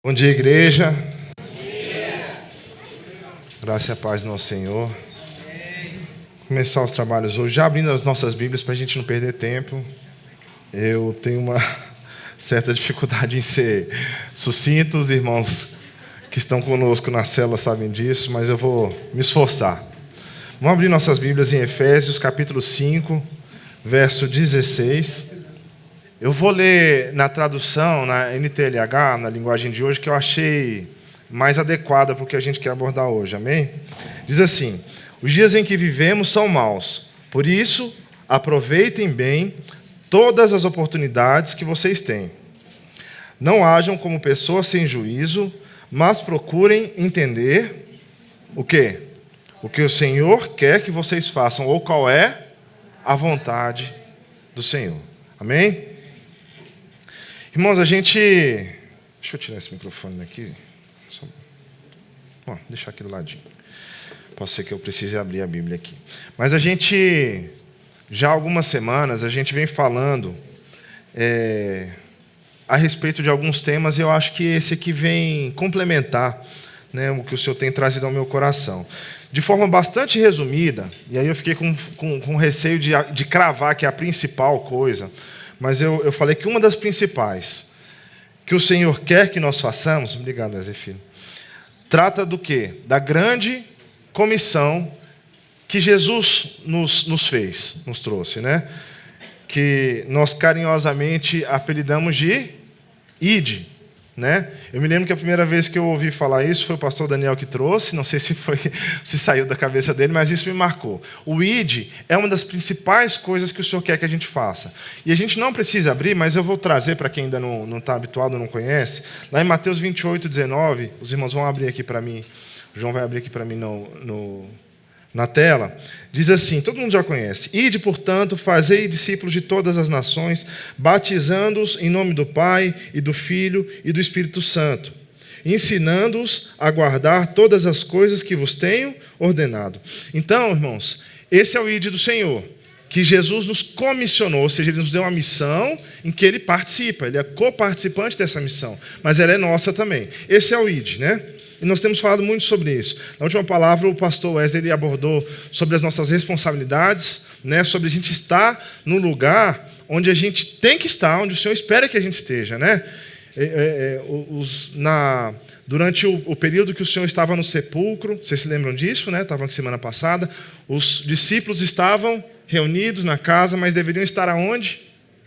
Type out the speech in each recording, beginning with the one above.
Bom dia, igreja. Bom dia. Graça e a paz do nosso Senhor. Começar os trabalhos hoje, já abrindo as nossas Bíblias para a gente não perder tempo. Eu tenho uma certa dificuldade em ser sucinto, os irmãos que estão conosco na célula sabem disso, mas eu vou me esforçar. Vamos abrir nossas Bíblias em Efésios, capítulo 5, verso 16. Eu vou ler na tradução, na NTLH, na linguagem de hoje, que eu achei mais adequada para o que a gente quer abordar hoje, amém? Diz assim: os dias em que vivemos são maus, por isso aproveitem bem todas as oportunidades que vocês têm. Não hajam como pessoas sem juízo, mas procurem entender o quê? O que o Senhor quer que vocês façam, ou qual é a vontade do Senhor, amém? Irmãos, deixa eu tirar esse microfone daqui. Deixar aqui do ladinho. Pode ser que eu precise abrir a Bíblia aqui. Mas já há algumas semanas, a gente vem falando a respeito de alguns temas, e eu acho que esse aqui vem complementar, né, o que o Senhor tem trazido ao meu coração. De forma bastante resumida, e aí eu fiquei com receio de cravar que é a principal coisa, mas eu falei que uma das principais que o Senhor quer que nós façamos, obrigado, Zé Filho, trata do quê? Da grande comissão que Jesus nos fez, nos trouxe, né? Que nós carinhosamente apelidamos de Ide, né? Eu me lembro que a primeira vez que eu ouvi falar isso foi o pastor Daniel que trouxe, não sei se saiu da cabeça dele, mas isso me marcou. O Ide é uma das principais coisas que o Senhor quer que a gente faça. E a gente não precisa abrir, mas eu vou trazer para quem ainda não está habituado, não conhece. Lá em Mateus 28, 19, os irmãos vão abrir aqui para mim, o João vai abrir aqui para mim na tela, diz assim, todo mundo já conhece: ide, portanto, fazei discípulos de todas as nações, batizando-os em nome do Pai, e do Filho, e do Espírito Santo, ensinando-os a guardar todas as coisas que vos tenho ordenado. Então, irmãos, esse é o ide do Senhor, que Jesus nos comissionou, ou seja, Ele nos deu uma missão em que Ele participa, Ele é coparticipante dessa missão, mas ela é nossa também. Esse é o ide, né? E nós temos falado muito sobre isso. Na última palavra, o pastor Wesley abordou sobre as nossas responsabilidades, né, sobre a gente estar no lugar onde a gente tem que estar, onde o Senhor espera que a gente esteja, né? Durante o período que o Senhor estava no sepulcro, vocês se lembram disso, né? Estavam aqui semana passada. Os discípulos estavam reunidos na casa, mas deveriam estar aonde?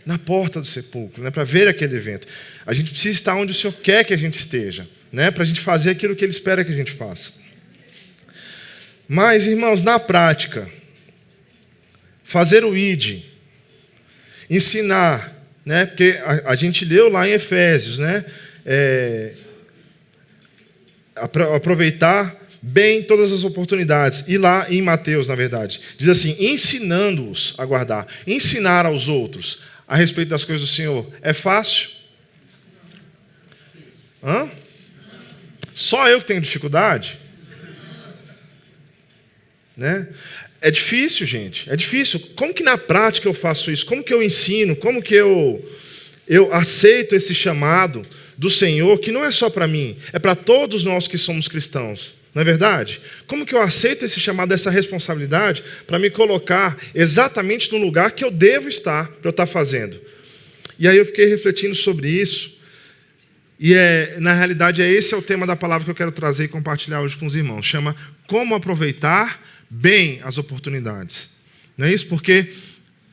Na porta do sepulcro, né, para ver aquele evento. A gente precisa estar onde o Senhor quer que a gente esteja, né, para a gente fazer aquilo que Ele espera que a gente faça. Mas, irmãos, na prática, fazer o ide, ensinar, né, porque a gente leu lá em Efésios, né, aproveitar bem todas as oportunidades. E lá em Mateus, na verdade, diz assim: ensinando-os a guardar, ensinar aos outros a respeito das coisas do Senhor. É fácil? Só eu que tenho dificuldade? Né? É difícil, gente. É difícil. Como que na prática eu faço isso? Como que eu ensino? Como que eu aceito esse chamado do Senhor, que não é só para mim, é para todos nós que somos cristãos? Não é verdade? Como que eu aceito esse chamado, essa responsabilidade, para me colocar exatamente no lugar que eu devo estar, para eu estar fazendo? E aí eu fiquei refletindo sobre isso, e na realidade esse é o tema da palavra que eu quero trazer e compartilhar hoje com os irmãos. Chama Como Aproveitar Bem as Oportunidades. Não é isso? Porque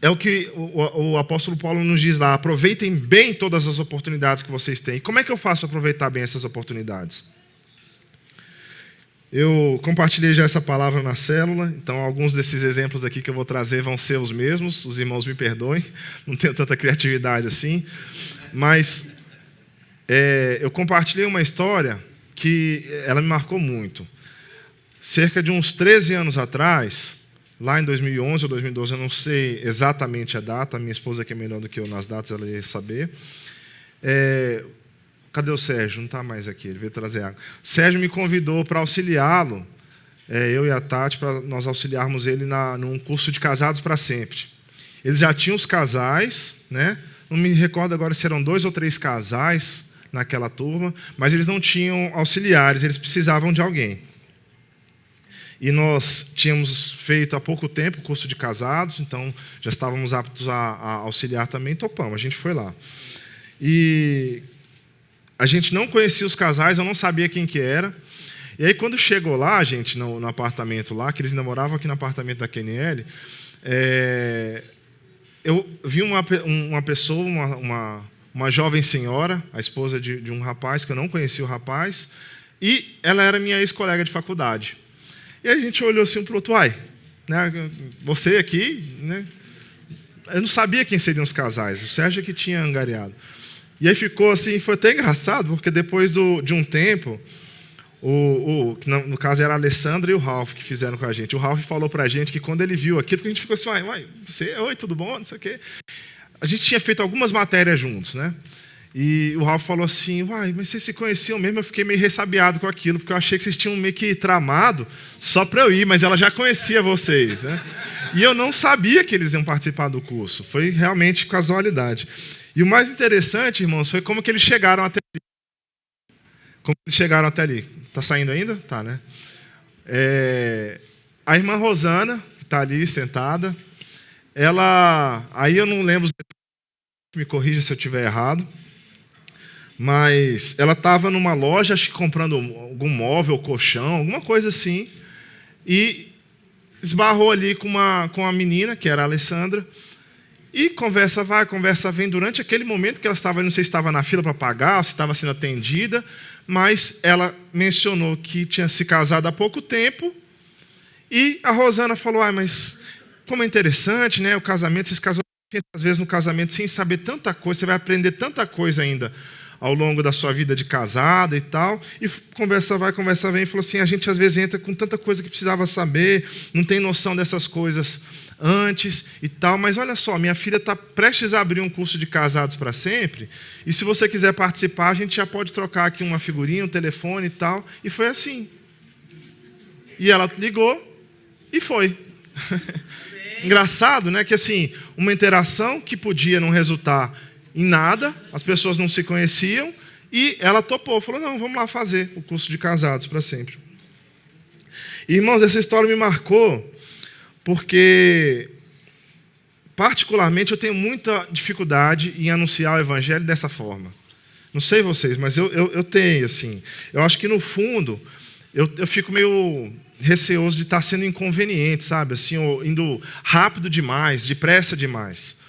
é o que o apóstolo Paulo nos diz lá: aproveitem bem todas as oportunidades que vocês têm. E como é que eu faço para aproveitar bem essas oportunidades? Eu compartilhei já essa palavra na célula, então alguns desses exemplos aqui que eu vou trazer vão ser os mesmos, os irmãos me perdoem, não tenho tanta criatividade assim, mas eu compartilhei uma história que ela me marcou muito. Cerca de uns 13 anos atrás, lá em 2011 ou 2012, eu não sei exatamente a data, a minha esposa que é melhor do que eu nas datas, ela ia saber. Cadê o Sérgio? Não está mais aqui, ele veio trazer água. O Sérgio me convidou para auxiliá-lo, eu e a Tati, para nós auxiliarmos ele num curso de Casados para Sempre. Eles já tinham os casais, né? Não me recordo agora se eram 2 ou 3 casais naquela turma, mas eles não tinham auxiliares, eles precisavam de alguém. E nós tínhamos feito há pouco tempo o curso de casados, então já estávamos aptos a auxiliar também, topamos, a gente foi lá. E a gente não conhecia os casais, eu não sabia quem que era. E aí quando chegou lá, gente, no apartamento lá, que eles ainda moravam aqui no apartamento da QNL, eu vi uma pessoa, uma jovem senhora, a esposa de um rapaz, que eu não conhecia o rapaz, e ela era minha ex-colega de faculdade. E aí a gente olhou assim para o outro, né, você aqui, né? Eu não sabia quem seriam os casais, o Sérgio que tinha angariado. E aí ficou assim, foi até engraçado, porque depois de um tempo, no caso era a Alessandra e o Ralph que fizeram com a gente. O Ralph falou para a gente que quando ele viu aquilo, que a gente ficou assim, oi, tudo bom? Não sei o quê. A gente tinha feito algumas matérias juntos, né? E o Ralph falou assim, mas vocês se conheciam mesmo? Eu fiquei meio ressabiado com aquilo, porque eu achei que vocês tinham meio que tramado só para eu ir, mas ela já conhecia vocês, né? E eu não sabia que eles iam participar do curso. Foi realmente casualidade. E o mais interessante, irmãos, foi como que eles chegaram até ali. Como eles chegaram até ali. Está saindo ainda? Tá, né? A irmã Rosana, que está ali sentada, aí eu não lembro, me corrija se eu estiver errado, mas ela estava numa loja, acho que comprando algum móvel, colchão, alguma coisa assim, e esbarrou ali com uma menina, que era a Alessandra, e conversa vai, conversa vem. Durante aquele momento que ela estava, não sei se estava na fila para pagar, ou se estava sendo atendida, mas ela mencionou que tinha se casado há pouco tempo, e a Rosana falou, mas como é interessante, né, o casamento, você se casou às vezes no casamento sem saber tanta coisa, você vai aprender tanta coisa ainda ao longo da sua vida de casada e tal, e conversa vai, conversa vem, e falou assim, a gente às vezes entra com tanta coisa que precisava saber, não tem noção dessas coisas antes e tal, mas olha só, minha filha está prestes a abrir um curso de casados para sempre, e se você quiser participar, a gente já pode trocar aqui uma figurinha, um telefone e tal, e foi assim. E ela ligou e foi. Engraçado, né, que assim, uma interação que podia não resultar em nada, as pessoas não se conheciam, e ela topou, falou, não, vamos lá fazer o curso de casados para sempre. Irmãos, essa história me marcou, porque, particularmente, eu tenho muita dificuldade em anunciar o evangelho dessa forma. Não sei vocês, mas eu tenho, assim. Eu acho que, no fundo, eu fico meio receoso de estar sendo inconveniente, sabe? Assim, indo rápido demais, depressa demais.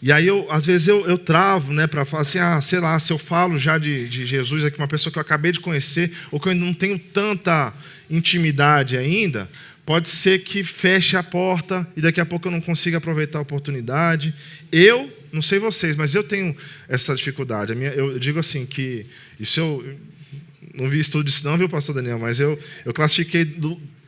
E aí, às vezes, eu travo, né, para falar assim, sei lá, se eu falo já de Jesus aqui, uma pessoa que eu acabei de conhecer, ou que eu não tenho tanta intimidade ainda, pode ser que feche a porta e daqui a pouco eu não consiga aproveitar a oportunidade. Eu, não sei vocês, mas eu tenho essa dificuldade. Eu digo assim, que isso eu não vi estudo disso não, viu, pastor Daniel, mas eu classifiquei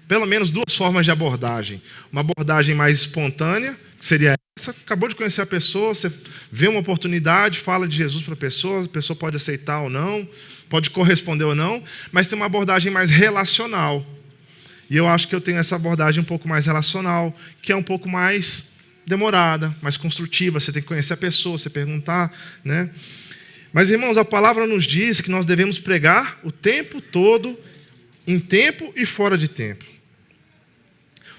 pelo menos duas formas de abordagem. Uma abordagem mais espontânea, que seria essa, acabou de conhecer a pessoa, você vê uma oportunidade, fala de Jesus para a pessoa pode aceitar ou não, pode corresponder ou não, mas tem uma abordagem mais relacional. E eu acho que eu tenho essa abordagem um pouco mais relacional, que é um pouco mais demorada, mais construtiva, você tem que conhecer a pessoa, você perguntar, né? Mas, irmãos, a palavra nos diz que nós devemos pregar o tempo todo, em tempo e fora de tempo.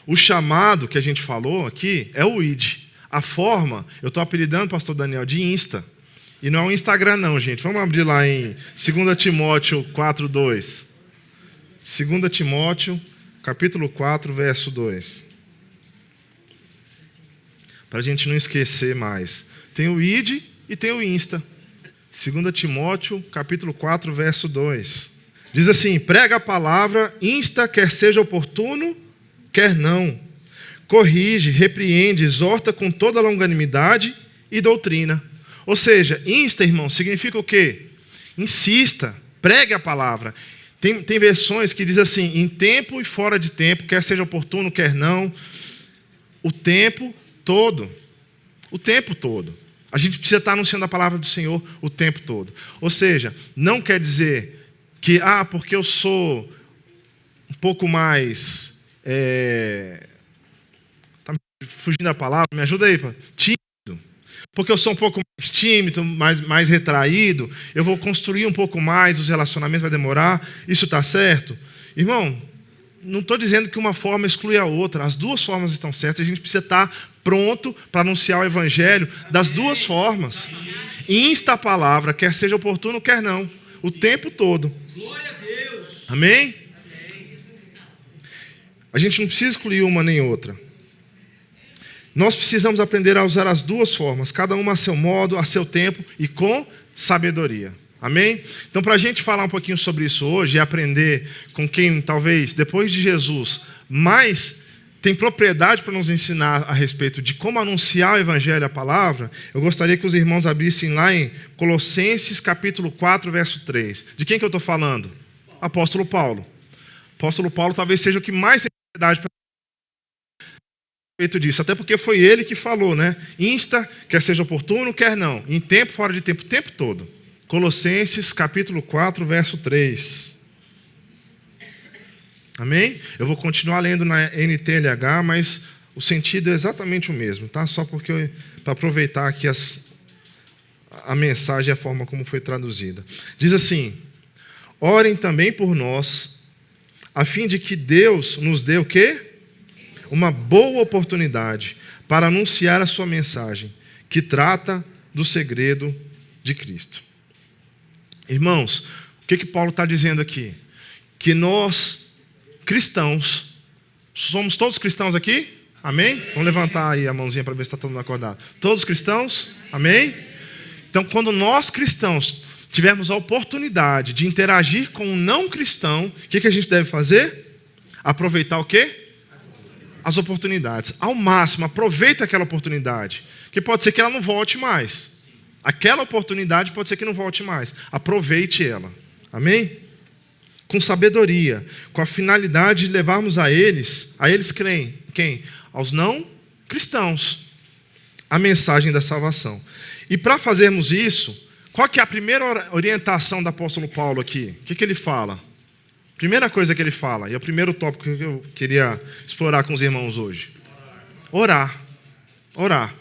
O chamado que a gente falou aqui é o ID. A forma, eu estou apelidando, pastor Daniel, de Insta. E não é um Instagram não, gente. Vamos abrir lá em 2 Timóteo 4:2. 2 Timóteo, capítulo 4, verso 2. Para a gente não esquecer mais. Tem o ID e tem o Insta. 2 Timóteo, capítulo 4, verso 2. Diz assim, prega a palavra, insta, quer seja oportuno, quer não. Corrige, repreende, exorta com toda longanimidade e doutrina. Ou seja, insta, irmão, significa o quê? Insista, pregue a palavra. Tem versões que diz assim, em tempo e fora de tempo, quer seja oportuno, quer não. O tempo todo. O tempo todo. A gente precisa estar anunciando a palavra do Senhor o tempo todo. Ou seja, não quer dizer que, porque eu sou um pouco mais... Está fugindo da palavra, me ajuda aí, tímido. porque eu sou um pouco mais tímido, mais retraído, eu vou construir um pouco mais, os relacionamentos vai demorar, isso está certo? Irmão, não estou dizendo que uma forma exclui a outra, as duas formas estão certas, a gente precisa estar pronto para anunciar o evangelho das duas formas. Insta a palavra, quer seja oportuno, quer não, o tempo todo. Glória a Deus. Amém? A gente não precisa excluir uma nem outra. Nós precisamos aprender a usar as duas formas, cada uma a seu modo, a seu tempo e com sabedoria. Amém? Então, para a gente falar um pouquinho sobre isso hoje e aprender com quem, talvez, depois de Jesus, mais tem propriedade para nos ensinar a respeito de como anunciar o evangelho, a palavra, eu gostaria que os irmãos abrissem lá em Colossenses capítulo 4, verso 3. De quem que eu estou falando? Apóstolo Paulo. Apóstolo Paulo talvez seja o que mais tem propriedade para respeito disso, até porque foi ele que falou, né? Insta, quer seja oportuno, quer não, em tempo, fora de tempo, o tempo todo. Colossenses capítulo 4, verso 3. Amém? Eu vou continuar lendo na NTLH, mas o sentido é exatamente o mesmo, tá? Só porque para aproveitar aqui a mensagem e a forma como foi traduzida. Diz assim: orem também por nós, a fim de que Deus nos dê o quê? Uma boa oportunidade para anunciar a sua mensagem, que trata do segredo de Cristo. Irmãos, o que Paulo está dizendo aqui? Que nós, cristãos, somos todos cristãos aqui? Amém? Vamos levantar aí a mãozinha para ver se está todo mundo acordado. Todos cristãos? Amém? Então, quando nós cristãos tivermos a oportunidade de interagir com um não cristão, o que a gente deve fazer? Aproveitar o quê? As oportunidades. Ao máximo, aproveita aquela oportunidade. Que pode ser que ela não volte mais. Aquela oportunidade pode ser que não volte mais. Aproveite ela. Amém? Com sabedoria. Com a finalidade de levarmos a eles quem? Aos não cristãos. A mensagem da salvação. E para fazermos isso, qual que é a primeira orientação do apóstolo Paulo aqui? O que ele fala? Primeira coisa que ele fala, e é o primeiro tópico que eu queria explorar com os irmãos hoje. Orar. Orar.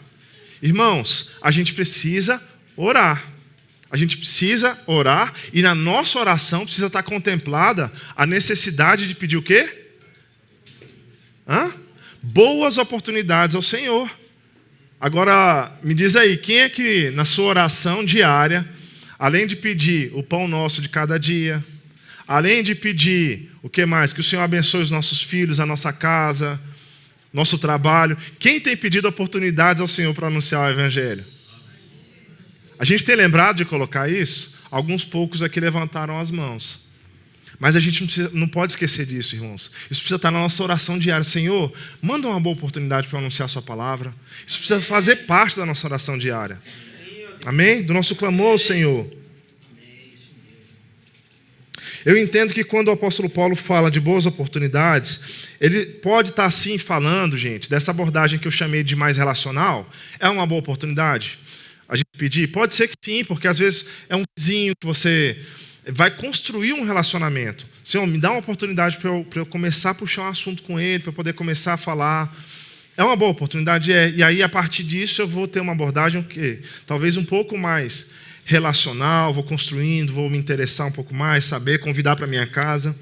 Irmãos, a gente precisa orar. A gente precisa orar e na nossa oração precisa estar contemplada a necessidade de pedir o quê? Boas oportunidades ao Senhor. Agora, me diz aí, quem é que na sua oração diária, além de pedir o pão nosso de cada dia, além de pedir, o que mais? Que o Senhor abençoe os nossos filhos, a nossa casa, nosso trabalho. Quem tem pedido oportunidades ao Senhor para anunciar o Evangelho? A gente tem lembrado de colocar isso? Alguns poucos aqui levantaram as mãos. Mas a gente não pode esquecer disso, irmãos. Isso precisa estar na nossa oração diária. Senhor, manda uma boa oportunidade para anunciar a sua palavra. Isso precisa fazer parte da nossa oração diária. Amém? Do nosso clamor ao Senhor. Eu entendo que quando o apóstolo Paulo fala de boas oportunidades, ele pode estar sim falando, gente, dessa abordagem que eu chamei de mais relacional. É uma boa oportunidade a gente pedir? Pode ser que sim, porque às vezes é um vizinho que você vai construir um relacionamento. Senhor, me dá uma oportunidade para eu começar a puxar um assunto com ele, para eu poder começar a falar. É uma boa oportunidade? É. E aí, a partir disso, eu vou ter uma abordagem talvez um pouco mais relacional, vou construindo, vou me interessar um pouco mais, saber, convidar para minha casa.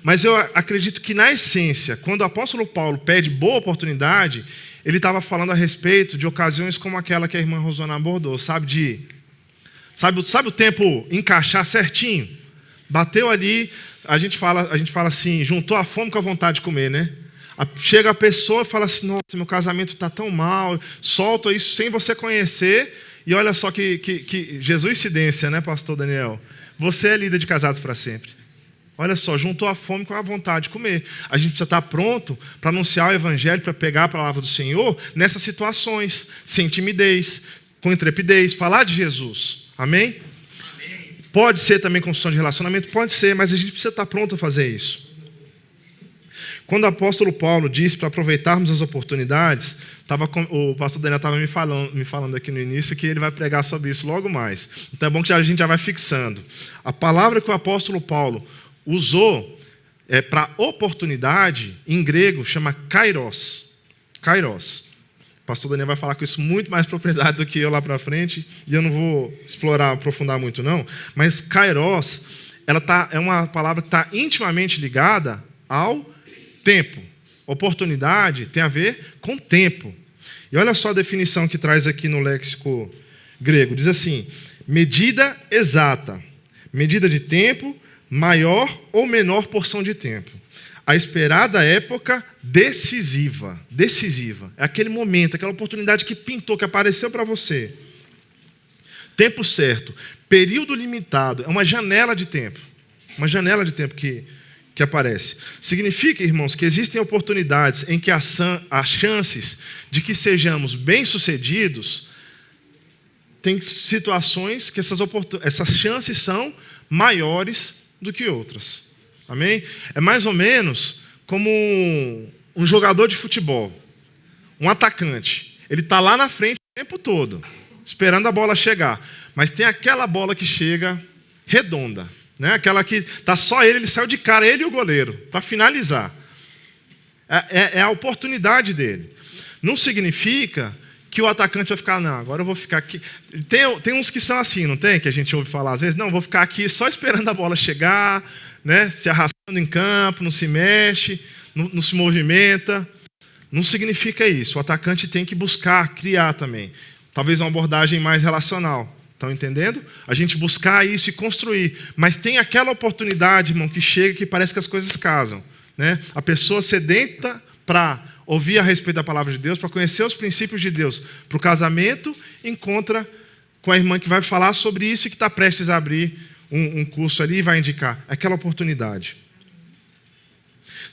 Mas eu acredito que, na essência, quando o apóstolo Paulo pede boa oportunidade, ele estava falando a respeito de ocasiões como aquela que a irmã Rosana abordou, sabe o tempo encaixar certinho? Bateu ali, a gente fala assim, juntou a fome com a vontade de comer, né? Chega a pessoa e fala assim, nossa, meu casamento está tão mal, solta isso sem você conhecer. E olha só que jesuicidência, né, pastor Daniel? Você é líder de casados para sempre. Olha só, juntou a fome com a vontade de comer. A gente precisa estar pronto para anunciar o evangelho, para pegar a palavra do Senhor nessas situações, sem timidez, com intrepidez, falar de Jesus. Amém? Amém? Pode ser também construção de relacionamento? Pode ser, mas a gente precisa estar pronto a fazer isso. Quando o apóstolo Paulo disse para aproveitarmos as oportunidades, o pastor Daniel estava me falando aqui no início que ele vai pregar sobre isso logo mais. Então é bom que a gente já vai fixando. A palavra que o apóstolo Paulo usou para oportunidade, em grego, chama kairos. Kairos. pastor Daniel vai falar com isso muito mais propriedade do que eu lá para frente, e eu não vou aprofundar muito não, mas kairos, é uma palavra que está intimamente ligada ao tempo. Oportunidade tem a ver com tempo. E olha só a definição que traz aqui no léxico grego. Diz assim: medida exata, medida de tempo, maior ou menor porção de tempo. A esperada época decisiva. Decisiva. É aquele momento, aquela oportunidade que pintou, que apareceu para você. Tempo certo. Período limitado. É uma janela de tempo. Uma janela de tempo que aparece. Significa, irmãos, que existem oportunidades em que há chances de que sejamos bem-sucedidos. Tem situações que essas chances são maiores do que outras. Amém? É mais ou menos como um jogador de futebol, um atacante. Ele está lá na frente o tempo todo, esperando a bola chegar. Mas tem aquela bola que chega redonda, né? Aquela que está só ele saiu de cara, ele e o goleiro, para finalizar. É a oportunidade dele. Não significa que o atacante vai ficar, não, agora eu vou ficar aqui. Tem uns que são assim, não tem? Que a gente ouve falar às vezes, não, vou ficar aqui só esperando a bola chegar, né? Se arrastando em campo, não se mexe, não se movimenta. Não significa isso. O atacante tem que buscar, criar também. Talvez uma abordagem mais relacional. Estão entendendo? A gente buscar isso e construir. Mas tem aquela oportunidade, irmão, que chega que parece que as coisas casam, né? A pessoa sedenta para ouvir a respeito da palavra de Deus, para conhecer os princípios de Deus, para o casamento, encontra com a irmã que vai falar sobre isso e que está prestes a abrir um curso ali e vai indicar aquela oportunidade.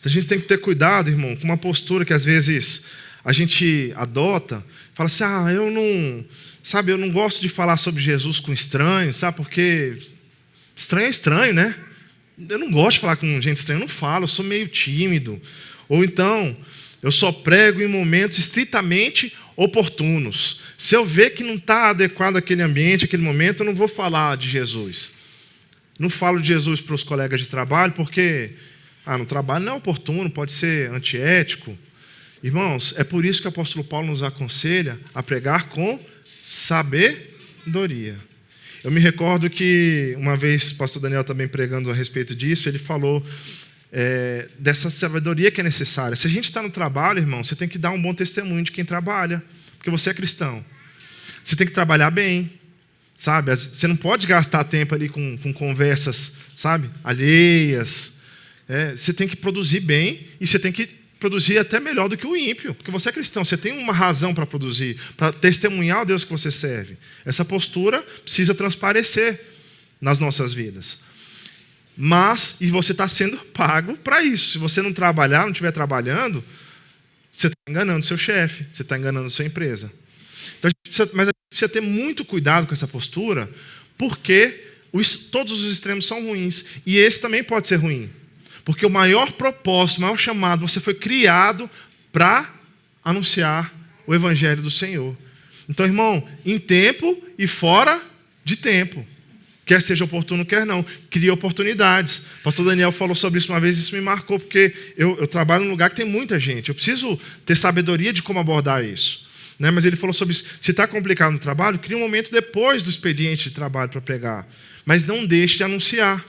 Então a gente tem que ter cuidado, irmão, com uma postura que às vezes a gente adota, fala assim, eu não gosto de falar sobre Jesus com estranhos, sabe, porque estranho é estranho, né? Eu não gosto de falar com gente estranha, eu não falo, eu sou meio tímido. Ou então, eu só prego em momentos estritamente oportunos. Se eu ver que não está adequado aquele ambiente, aquele momento, eu não vou falar de Jesus. Não falo de Jesus para os colegas de trabalho, porque no trabalho não é oportuno, pode ser antiético. Irmãos, é por isso que o apóstolo Paulo nos aconselha a pregar com sabedoria. Eu me recordo que uma vez o pastor Daniel também pregando a respeito disso, ele falou dessa sabedoria que é necessária. Se a gente está no trabalho, irmão, você tem que dar um bom testemunho de quem trabalha, porque você é cristão. Você tem que trabalhar bem, sabe? Você não pode gastar tempo ali com conversas, sabe, alheias. Você tem que produzir bem e você tem que produzir até melhor do que o ímpio, porque você é cristão, você tem uma razão para produzir, para testemunhar o Deus que você serve. Essa postura precisa transparecer nas nossas vidas. E você está sendo pago para isso. Se você não trabalhar, não estiver trabalhando, você está enganando seu chefe, você está enganando sua empresa. Então, mas a gente precisa ter muito cuidado com essa postura, porque todos os extremos são ruins. E esse também pode ser ruim. Porque o maior propósito, o maior chamado, você foi criado para anunciar o evangelho do Senhor. Então, irmão, em tempo e fora de tempo. Quer seja oportuno, quer não. Cria oportunidades. O pastor Daniel falou sobre isso uma vez e isso me marcou, porque eu trabalho num lugar que tem muita gente. Eu preciso ter sabedoria de como abordar isso. Né? Mas ele falou sobre isso. Se está complicado no trabalho, cria um momento depois do expediente de trabalho para pregar. Mas não deixe de anunciar.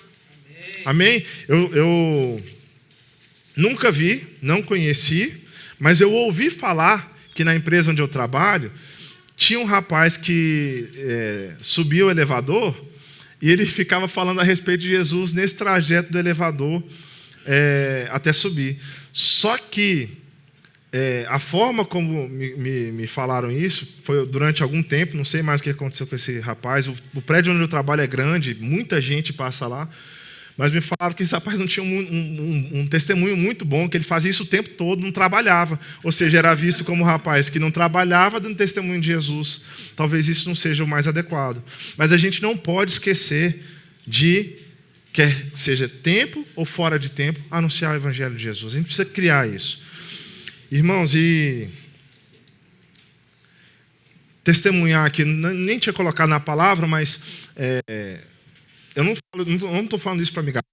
Amém? Eu nunca vi, não conheci, mas eu ouvi falar que na empresa onde eu trabalho, tinha um rapaz que subia o elevador e ele ficava falando a respeito de Jesus nesse trajeto do elevador até subir. Só que a forma como me falaram isso foi durante algum tempo, não sei mais o que aconteceu com esse rapaz. O prédio onde eu trabalho é grande, muita gente passa lá. Mas me falaram que esse rapaz não tinha um testemunho muito bom, que ele fazia isso o tempo todo, não trabalhava. Ou seja, era visto como um rapaz que não trabalhava dando testemunho de Jesus. Talvez isso não seja o mais adequado. Mas a gente não pode esquecer de, quer seja tempo ou fora de tempo, anunciar o evangelho de Jesus. A gente precisa criar isso. Irmãos, e testemunhar aqui, nem tinha colocado na palavra, mas eu não estou falando isso para me gastar,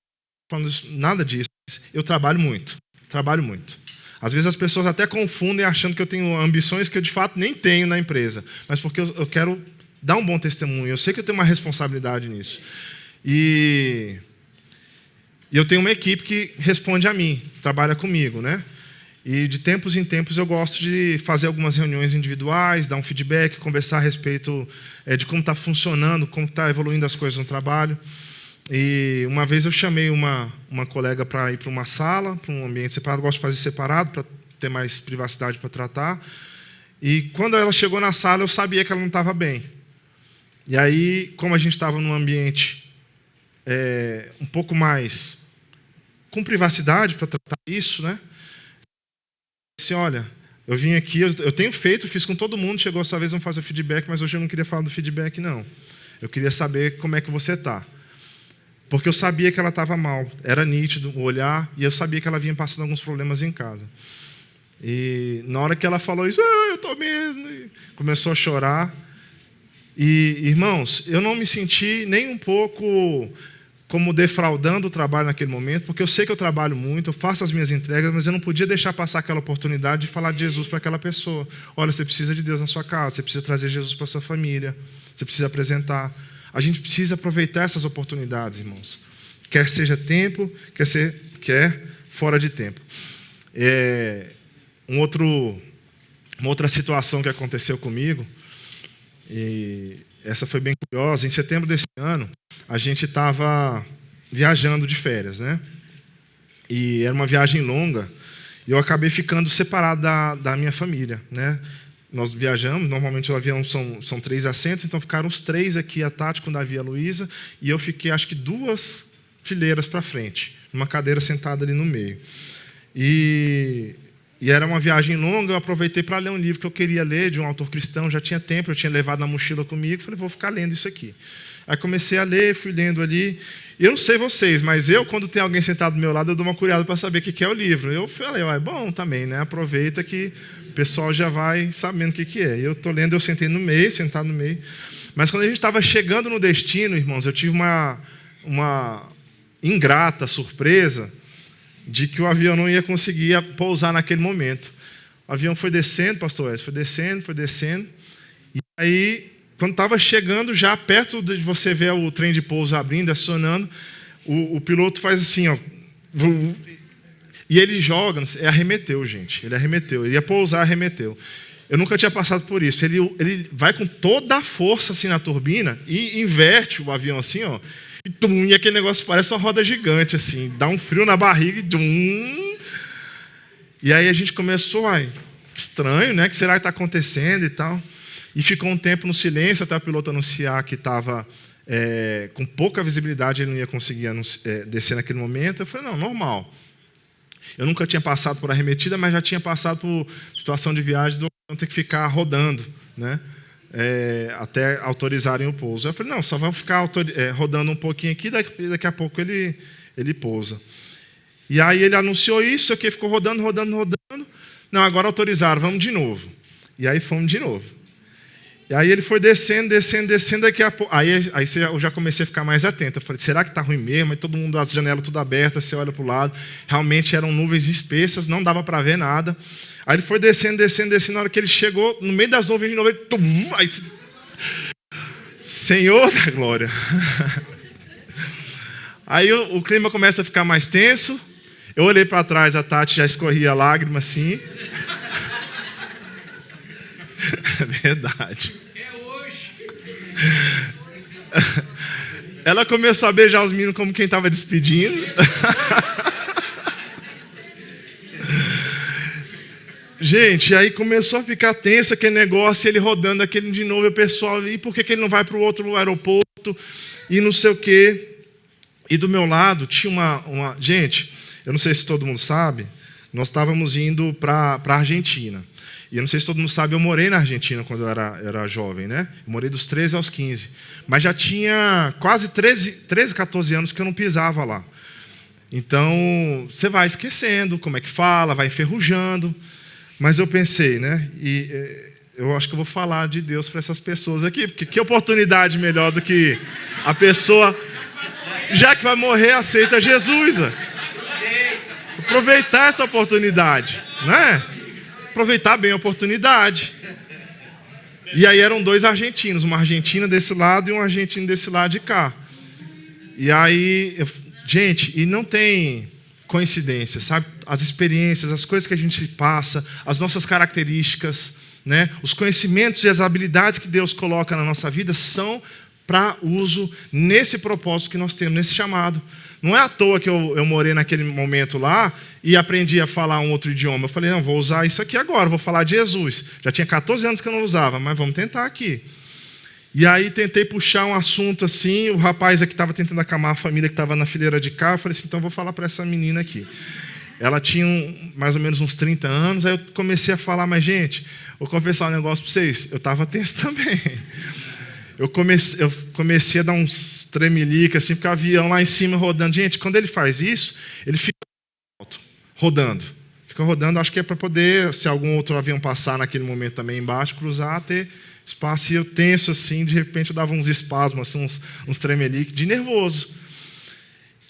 não estou falando nada disso. Eu trabalho muito. Às vezes as pessoas até confundem achando que eu tenho ambições que eu de fato nem tenho na empresa, mas porque eu quero dar um bom testemunho. Eu sei que eu tenho uma responsabilidade nisso. E eu tenho uma equipe que responde a mim, trabalha comigo, né? E de tempos em tempos eu gosto de fazer algumas reuniões individuais, dar um feedback, conversar a respeito de como está funcionando, como está evoluindo as coisas no trabalho. E uma vez eu chamei uma colega para ir para uma sala, para um ambiente separado. Eu gosto de fazer separado para ter mais privacidade para tratar. E quando ela chegou na sala, eu sabia que ela não estava bem. E aí, como a gente estava num ambiente um pouco mais com privacidade para tratar isso, né? Assim, olha, eu vim aqui, eu tenho feito, fiz com todo mundo, chegou a sua vez, vamos fazer feedback, mas hoje eu não queria falar do feedback, não. Eu queria saber como é que você está. Porque eu sabia que ela estava mal, era nítido o olhar, e eu sabia que ela vinha passando alguns problemas em casa. E na hora que ela falou isso, eu estou mesmo, começou a chorar. E, irmãos, eu não me senti nem um pouco como defraudando o trabalho naquele momento, porque eu sei que eu trabalho muito, eu faço as minhas entregas, mas eu não podia deixar passar aquela oportunidade de falar de Jesus para aquela pessoa. Olha, você precisa de Deus na sua casa, você precisa trazer Jesus para a sua família, você precisa apresentar. A gente precisa aproveitar essas oportunidades, irmãos. Quer seja tempo, quer fora de tempo. Uma outra situação que aconteceu comigo, e essa foi bem curiosa. Em setembro desse ano, a gente estava viajando de férias, né? E era uma viagem longa, e eu acabei ficando separado da minha família, né? Nós viajamos, normalmente o avião são 3 assentos, então ficaram os 3 aqui, a Tati com o Davi e a Luísa, e eu fiquei, acho que 2 fileiras para frente, numa cadeira sentada ali no meio. E era uma viagem longa, eu aproveitei para ler um livro que eu queria ler, de um autor cristão, já tinha tempo, eu tinha levado na mochila comigo, falei, vou ficar lendo isso aqui. Aí comecei a ler, fui lendo ali. Eu não sei vocês, mas quando tem alguém sentado do meu lado, eu dou uma curiada para saber o que é o livro. Eu falei, bom também, né? Aproveita que o pessoal já vai sabendo o que é. Eu estou lendo, eu sentado no meio. Mas quando a gente estava chegando no destino, irmãos, eu tive uma ingrata surpresa de que o avião não ia conseguir pousar naquele momento. O avião foi descendo, pastor Wes, foi descendo. E aí, quando estava chegando, já perto de você ver o trem de pouso abrindo, acionando, o piloto faz assim, ó. E ele joga, arremeteu, gente. Ele arremeteu. Ele ia pousar, arremeteu. Eu nunca tinha passado por isso. Ele vai com toda a força assim na turbina e inverte o avião assim, ó. E aquele negócio parece uma roda gigante, assim. Dá um frio na barriga e... E aí a gente começou, estranho, né? O que será que está acontecendo e tal? E ficou um tempo no silêncio até o piloto anunciar que estava com pouca visibilidade, ele não ia conseguir descer naquele momento. Eu falei, não, normal. Eu nunca tinha passado por arremetida, mas já tinha passado por situação de viagem do avião ter que ficar rodando, né? Até autorizarem o pouso. Eu falei, não, só vamos ficar rodando um pouquinho aqui, daqui a pouco ele pousa. E aí ele anunciou isso, aqui ficou rodando. Não, agora autorizaram, vamos de novo. E aí fomos de novo. E aí ele foi descendo, daqui a pouco. Aí eu já comecei a ficar mais atento. Eu falei, será que está ruim mesmo? Aí todo mundo, as janelas tudo abertas, você olha para o lado. Realmente eram nuvens espessas, não dava para ver nada. Aí ele foi descendo. Na hora que ele chegou, no meio das nuvens de novo, ele... Senhor da glória. Aí o clima começa a ficar mais tenso. Eu olhei para trás, a Tati já escorria lágrima assim. É verdade. É hoje. Ela começou a beijar os meninos como quem estava despedindo. Gente, aí começou a ficar tenso aquele negócio, ele rodando aquele de novo, e o pessoal, e por que ele não vai para o outro aeroporto? E não sei o quê. E do meu lado tinha uma... Gente, eu não sei se todo mundo sabe, nós estávamos indo para a Argentina. E eu não sei se todo mundo sabe, eu morei na Argentina quando eu era jovem, né? Eu morei dos 13 aos 15. Mas já tinha quase 13, 14 anos que eu não pisava lá. Então, você vai esquecendo como é que fala, vai enferrujando. Mas eu pensei, né? E eu acho que eu vou falar de Deus para essas pessoas aqui, porque que oportunidade melhor do que a pessoa, já que vai morrer, aceita Jesus. Aproveitar essa oportunidade. né? Aproveitar bem a oportunidade. E aí eram 2 argentinos, uma argentina desse lado e um argentino desse lado de cá. E aí, gente, e não tem coincidência, sabe? As experiências, as coisas que a gente passa, as nossas características, né? Os conhecimentos e as habilidades que Deus coloca na nossa vida são para uso nesse propósito que nós temos, nesse chamado. Não é à toa que eu morei naquele momento lá e aprendi a falar um outro idioma. Eu falei, não, vou usar isso aqui agora, vou falar de Jesus. Já tinha 14 anos que eu não usava, mas vamos tentar aqui. E aí tentei puxar um assunto assim, o rapaz aqui estava tentando acalmar a família que estava na fileira de cá, eu falei assim, então eu vou falar para essa menina aqui. Ela tinha mais ou menos uns 30 anos, aí eu comecei a falar, mas gente, vou confessar um negócio para vocês, eu estava tenso também. Eu comecei a dar uns tremelica, assim, porque o avião lá em cima rodando. Gente, quando ele faz isso, ele fica alto, rodando. Fica rodando, acho que é para poder, se algum outro avião passar naquele momento também embaixo, cruzar, ter espaço. E eu tenso assim, de repente eu dava uns espasmos, assim, uns tremeliques, de nervoso.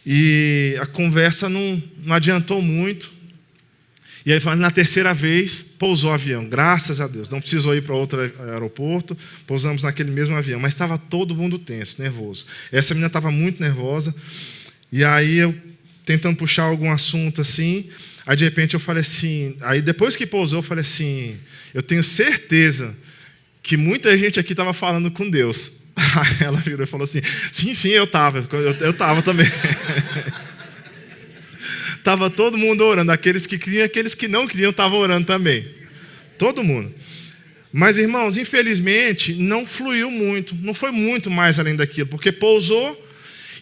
E a conversa não adiantou muito. E aí, na terceira vez, pousou o avião. Graças a Deus. Não precisou ir para outro aeroporto. Pousamos naquele mesmo avião. Mas estava todo mundo tenso, nervoso. Essa menina estava muito nervosa. E aí, eu tentando puxar algum assunto assim. Aí, de repente, eu falei assim... Aí, depois que pousou, eu falei assim... Eu tenho certeza que muita gente aqui estava falando com Deus. Aí ela virou e falou assim... Sim, eu estava. Eu estava também. Estava todo mundo orando, aqueles que criam e aqueles que não criam estavam orando também. Todo mundo. Mas, irmãos, infelizmente, não fluiu muito. Não foi muito mais além daquilo, porque pousou.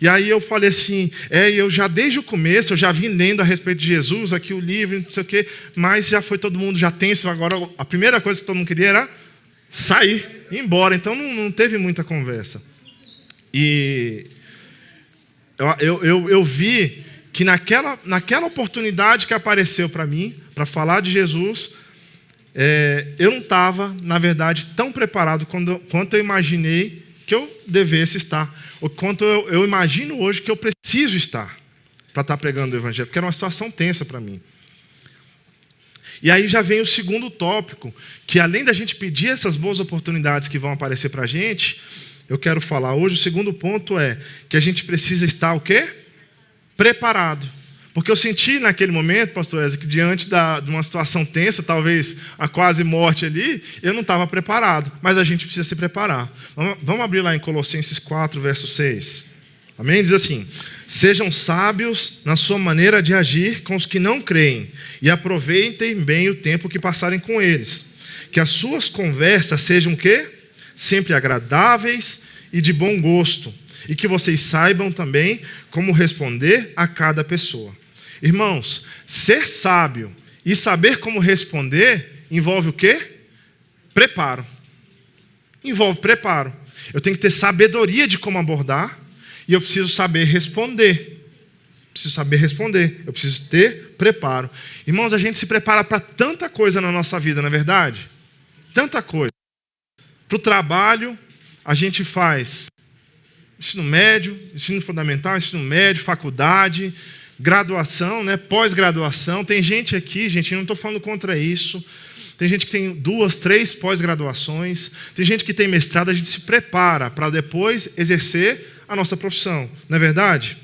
E aí eu falei assim, eu já desde o começo, eu já vim lendo a respeito de Jesus, aqui o livro, não sei o quê, mas já foi todo mundo já tenso. Agora, a primeira coisa que todo mundo queria era sair, ir embora. Então, não teve muita conversa. E eu vi... que naquela oportunidade que apareceu para mim, para falar de Jesus, eu não estava, na verdade, tão preparado quanto eu imaginei que eu devesse estar, ou quanto eu imagino hoje que eu preciso estar para estar pregando o Evangelho, porque era uma situação tensa para mim. E aí já vem o segundo tópico, que além da gente pedir essas boas oportunidades que vão aparecer para a gente, eu quero falar hoje, o segundo ponto é que a gente precisa estar o quê? Preparado. Porque eu senti naquele momento, pastor Ezra, que diante de uma situação tensa, talvez a quase morte ali, eu não estava preparado. Mas a gente precisa se preparar. Vamos abrir lá em Colossenses 4, verso 6. Amém? Diz assim: sejam sábios na sua maneira de agir com os que não creem e aproveitem bem o tempo que passarem com eles. Que as suas conversas sejam o quê? Sempre agradáveis e de bom gosto. E que vocês saibam também como responder a cada pessoa. Irmãos, ser sábio e saber como responder envolve o quê? Preparo. Envolve preparo. Eu tenho que ter sabedoria de como abordar e eu preciso saber responder. Preciso saber responder. Eu preciso ter preparo. Irmãos, a gente se prepara para tanta coisa na nossa vida, não é verdade? Tanta coisa. Para o trabalho, a gente faz ensino médio, ensino fundamental, ensino médio, faculdade, graduação, né? Pós-graduação. Tem gente aqui, gente, eu não estou falando contra isso. Tem gente que tem 2, 3 pós-graduações. Tem gente que tem mestrado. A gente se prepara para depois exercer a nossa profissão. Não é verdade?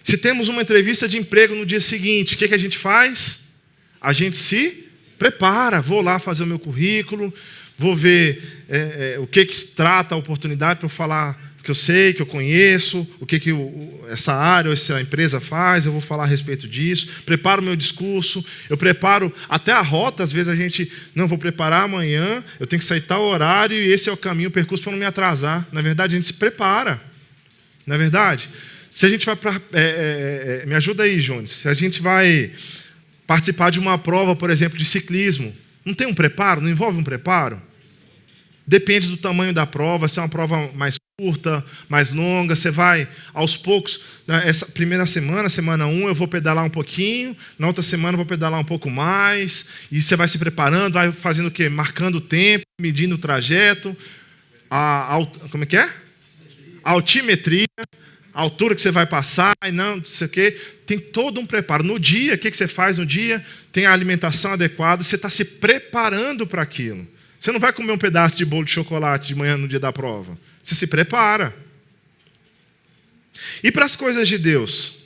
Se temos uma entrevista de emprego no dia seguinte, o que a gente faz? A gente se prepara. Vou lá fazer o meu currículo, vou ver o que se trata a oportunidade para eu falar que eu sei, que eu conheço, o que essa área ou essa empresa faz, eu vou falar a respeito disso, preparo o meu discurso, eu preparo até a rota, às vezes a gente, não, vou preparar amanhã, eu tenho que sair tal horário e esse é o caminho, o percurso para não me atrasar. Na verdade, a gente se prepara, não é verdade? Se a gente vai para... me ajuda aí, Jones. Se a gente vai participar de uma prova, por exemplo, de ciclismo, não tem um preparo? Não envolve um preparo? Depende do tamanho da prova, se é uma prova mais curta, mais longa, você vai aos poucos. Essa primeira semana, semana 1, eu vou pedalar um pouquinho, na outra semana eu vou pedalar um pouco mais, e você vai se preparando, vai fazendo o quê? Marcando o tempo, medindo o trajeto, como é que é? A altimetria, a altura que você vai passar, e não sei o quê. Tem todo um preparo. No dia, o que você faz no dia? Tem a alimentação adequada, você está se preparando para aquilo. Você não vai comer um pedaço de bolo de chocolate de manhã no dia da prova. Você se prepara. E para as coisas de Deus?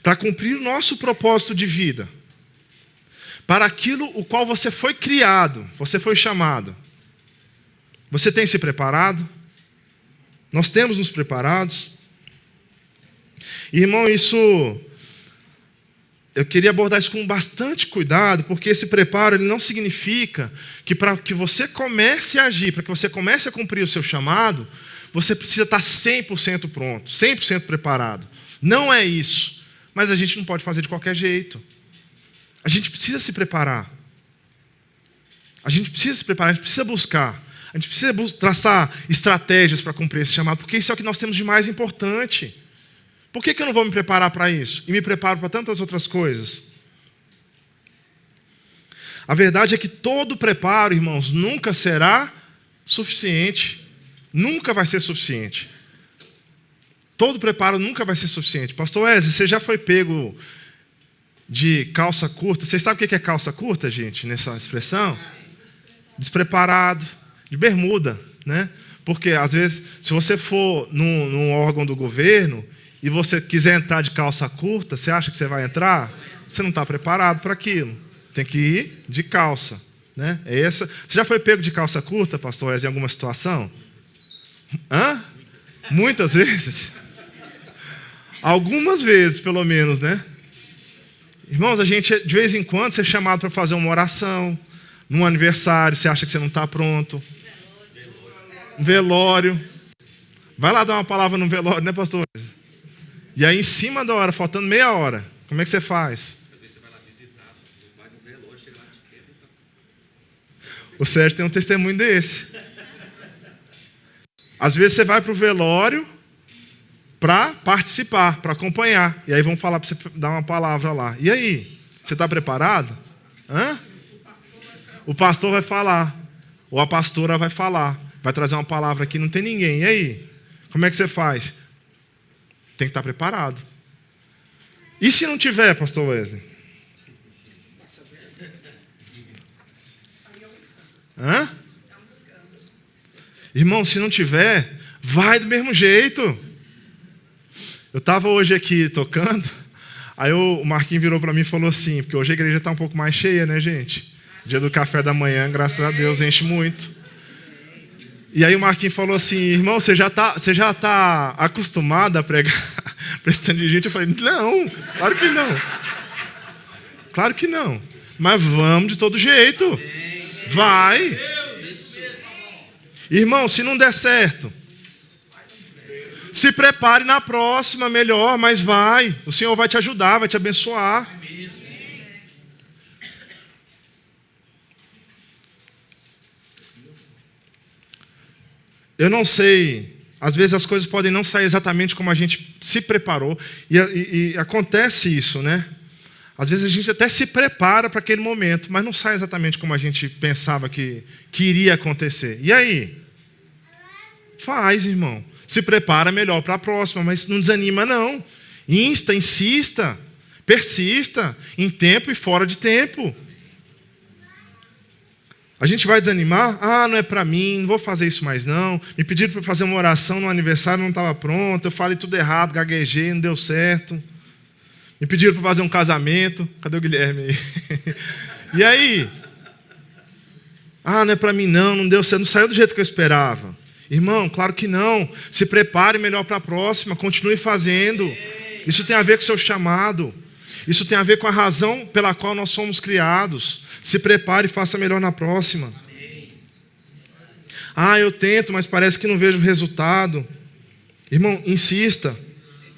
Para cumprir o nosso propósito de vida. Para aquilo o qual você foi criado, você foi chamado. Você tem se preparado? Nós temos nos preparados? Irmão, isso... eu queria abordar isso com bastante cuidado, porque esse preparo ele não significa que para que você comece a agir, para que você comece a cumprir o seu chamado, você precisa estar 100% pronto, 100% preparado. Não é isso. Mas a gente não pode fazer de qualquer jeito. A gente precisa se preparar. A gente precisa se preparar, a gente precisa buscar. A gente precisa traçar estratégias para cumprir esse chamado, porque isso é o que nós temos de mais importante. Por que eu não vou me preparar para isso? E me preparo para tantas outras coisas? A verdade é que todo preparo, irmãos, nunca será suficiente. Nunca vai ser suficiente. Todo preparo nunca vai ser suficiente. Pastor Wesley, você já foi pego de calça curta? Vocês sabem o que é calça curta, gente, nessa expressão? Despreparado, de bermuda, né? Porque, às vezes, se você for num órgão do governo e você quiser entrar de calça curta, você acha que você vai entrar? Você não está preparado para aquilo. Tem que ir de calça, né? Você já foi pego de calça curta, pastor Wesley, em alguma situação? Muitas vezes? Algumas vezes, pelo menos, né? Irmãos, a gente, de vez em quando, você é chamado para fazer uma oração, num aniversário, você acha que você não está pronto. Velório. Vai lá dar uma palavra no velório, né, pastor? E aí, em cima da hora, faltando meia hora, como é que você faz? O Sérgio tem um testemunho desse. Às vezes você vai para o velório para participar, para acompanhar. E aí vão falar para você dar uma palavra lá. E aí? Você está preparado? O pastor vai falar. Ou a pastora vai falar. Vai trazer uma palavra aqui, não tem ninguém. E aí? Como é que você faz? Tem que estar preparado. E se não tiver, pastor Wesley? Irmão, se não tiver, vai do mesmo jeito. Eu estava hoje aqui tocando, aí o Marquinhos virou para mim e falou assim, porque hoje a igreja está um pouco mais cheia, né, gente? Dia do café da manhã, graças a Deus, enche muito. E aí o Marquinhos falou assim, irmão, você já tá acostumado a pregar para esse tanto de gente? Eu falei, não, claro que não. Claro que não. Mas vamos de todo jeito. Vai. Irmão, se não der certo, se prepare na próxima, melhor, mas vai. O Senhor vai te ajudar, vai te abençoar. Eu não sei, às vezes as coisas podem não sair exatamente como a gente se preparou, e acontece isso, né? Às vezes a gente até se prepara para aquele momento, mas não sai exatamente como a gente pensava que iria acontecer. E aí? Faz, irmão. Se prepara melhor para a próxima, mas não desanima, não. Insista, persista, em tempo e fora de tempo. A gente vai desanimar? Não é para mim, não vou fazer isso mais não. Me pediram para fazer uma oração no aniversário, não estava pronto, eu falei tudo errado, gaguejei, não deu certo. Me pediram para fazer um casamento. Cadê o Guilherme aí? E aí? Não é para mim não deu certo, não saiu do jeito que eu esperava. Irmão, claro que não. Se prepare melhor para a próxima, continue fazendo. Isso tem a ver com o seu chamado. Isso tem a ver com a razão pela qual nós somos criados. Se prepare e faça melhor na próxima. Eu tento, mas parece que não vejo resultado. Irmão, insista.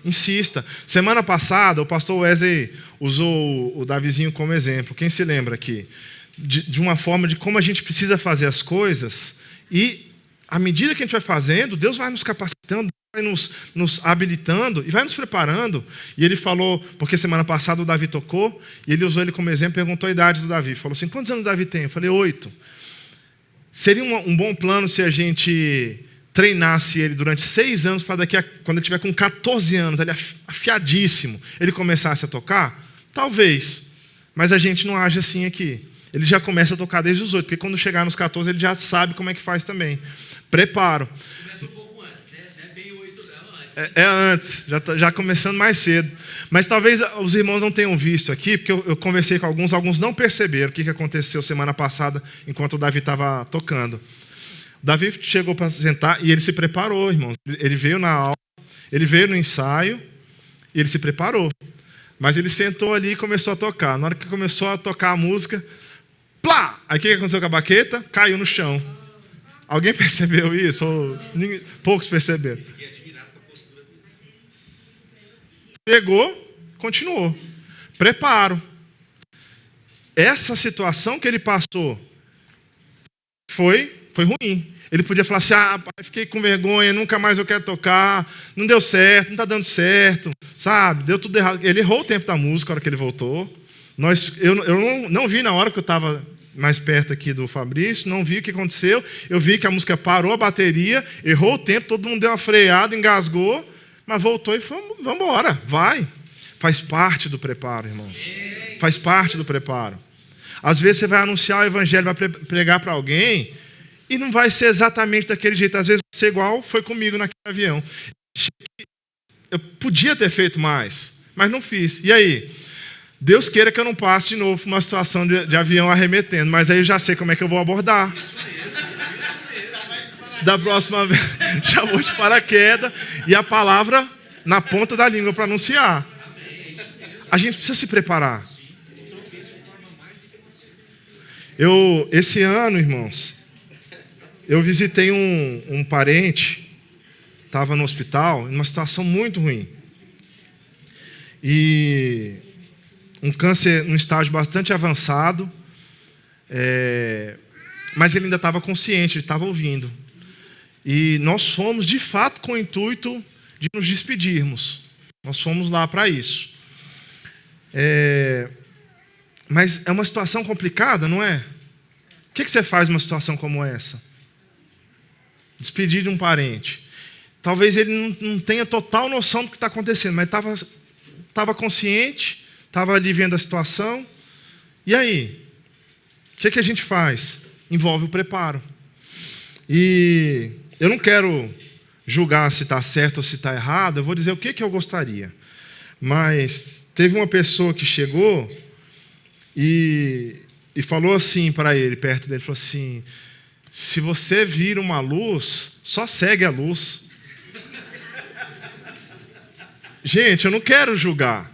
Insista. Semana passada, o pastor Wesley usou o Davizinho como exemplo. Quem se lembra aqui? De uma forma de como a gente precisa fazer as coisas. E, à medida que a gente vai fazendo, Deus vai nos capacitando, vai nos habilitando e vai nos preparando. E ele falou, porque semana passada o Davi tocou, e ele usou ele como exemplo, perguntou a idade do Davi. Falou assim, quantos anos o Davi tem? Eu falei, 8. Seria um bom plano se a gente treinasse ele durante 6 anos para quando ele tiver com 14 anos, ele afiadíssimo, ele começasse a tocar? Talvez. Mas a gente não age assim aqui. Ele já começa a tocar desde os 8, porque quando chegar nos 14 ele já sabe como é que faz também. Preparo. Começa um pouco antes, né? Não é bem 8 não, antes. É antes, já começando mais cedo. Mas talvez os irmãos não tenham visto aqui, porque eu conversei com alguns não perceberam o que aconteceu semana passada, enquanto o Davi estava tocando. O Davi chegou para sentar e ele se preparou, irmãos. Ele veio na aula, ele veio no ensaio e ele se preparou. Mas ele sentou ali e começou a tocar. Na hora que começou a tocar a música, plá! Aí o que aconteceu com a baqueta? Caiu no chão. Alguém percebeu isso? Poucos perceberam. Pegou, continuou. Preparo. Essa situação que ele passou foi ruim. Ele podia falar assim, pai, fiquei com vergonha, nunca mais eu quero tocar, não deu certo, não está dando certo, sabe? Deu tudo errado. Ele errou o tempo da música na hora que ele voltou. Eu não vi na hora que eu estava mais perto aqui do Fabrício, não vi o que aconteceu. Eu vi que a música parou a bateria, errou o tempo, todo mundo deu uma freada, engasgou, mas voltou e vamos embora, vai. Faz parte do preparo, irmãos. Faz parte do preparo. Às vezes você vai anunciar o evangelho, vai pregar para alguém, e não vai ser exatamente daquele jeito. Às vezes vai ser igual foi comigo naquele avião. Eu podia ter feito mais, mas não fiz. E aí? Deus queira que eu não passe de novo por uma situação de avião arremetendo, mas aí eu já sei como é que eu vou abordar. Da próxima vez, já vou de paraquedas e a palavra na ponta da língua para anunciar. A gente precisa se preparar. Esse ano, irmãos, eu visitei um parente, estava no hospital, em uma situação muito ruim. E um câncer num estágio bastante avançado, mas ele ainda estava consciente, ele estava ouvindo. E nós fomos, de fato, com o intuito de nos despedirmos. Nós fomos lá para isso. Mas é uma situação complicada, não é? O que você faz numa situação como essa? Despedir de um parente. Talvez ele não tenha total noção do que está acontecendo, mas estava consciente, estava ali vendo a situação. E aí? O que a gente faz? Envolve o preparo. E eu não quero julgar se está certo ou se está errado, eu vou dizer o que eu gostaria. Mas teve uma pessoa que chegou e falou assim para ele, perto dele, falou assim, se você vir uma luz, só segue a luz. Gente, eu não quero julgar.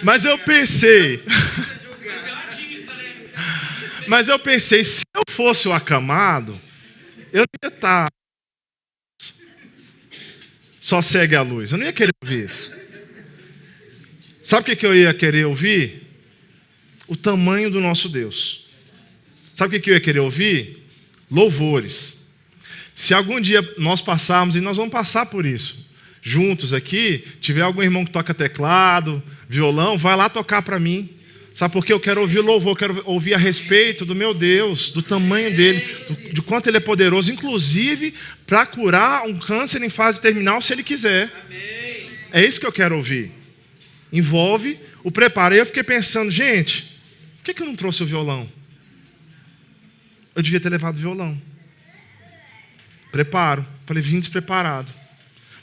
Mas eu pensei, se eu fosse o acamado, eu não ia estar. Só segue a luz. Eu não ia querer ouvir isso. Sabe o que eu ia querer ouvir? O tamanho do nosso Deus. Sabe o que eu ia querer ouvir? Louvores. Se algum dia nós passarmos, e nós vamos passar por isso, juntos aqui, tiver algum irmão que toca teclado, violão, vai lá tocar para mim. Sabe por quê? Eu quero ouvir louvor, eu quero ouvir a respeito do meu Deus, do tamanho dele, de quanto ele é poderoso, inclusive para curar um câncer em fase terminal, se ele quiser. Amém. É isso que eu quero ouvir. Envolve o preparo. Aí eu fiquei pensando, gente, por que eu não trouxe o violão? Eu devia ter levado o violão. Preparo. Falei, vim despreparado.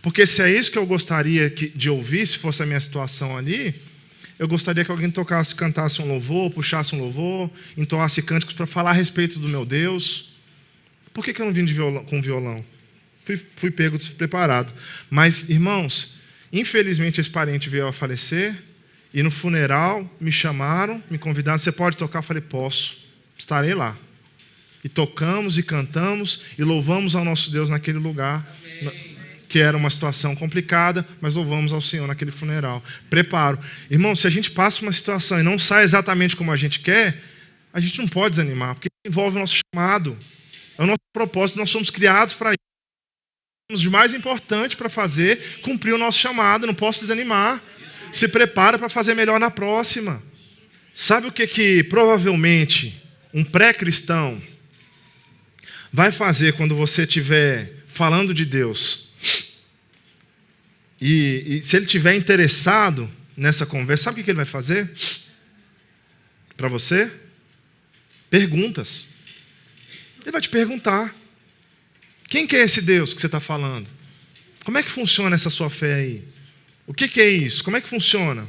Porque se é isso que eu gostaria de ouvir, se fosse a minha situação ali, eu gostaria que alguém tocasse, cantasse um louvor, puxasse um louvor, entoasse cânticos para falar a respeito do meu Deus. Por que eu não vim com violão? Fui pego despreparado. Mas, irmãos, infelizmente esse parente veio a falecer, e no funeral me chamaram, me convidaram, você pode tocar? Eu falei, posso, estarei lá. E tocamos e cantamos e louvamos ao nosso Deus naquele lugar. Amém. Que era uma situação complicada, mas louvamos ao Senhor naquele funeral. Preparo. Irmão, se a gente passa uma situação e não sai exatamente como a gente quer, a gente não pode desanimar, porque envolve o nosso chamado. É o nosso propósito, nós somos criados para isso. Temos o mais importante para fazer, cumprir o nosso chamado, não posso desanimar. Se prepara para fazer melhor na próxima. Sabe o que provavelmente um pré-cristão vai fazer quando você estiver falando de Deus, e se ele estiver interessado nessa conversa, sabe o que ele vai fazer para você? Perguntas. Ele vai te perguntar: quem que é esse Deus que você está falando? Como é que funciona essa sua fé aí? O que é isso? Como é que funciona?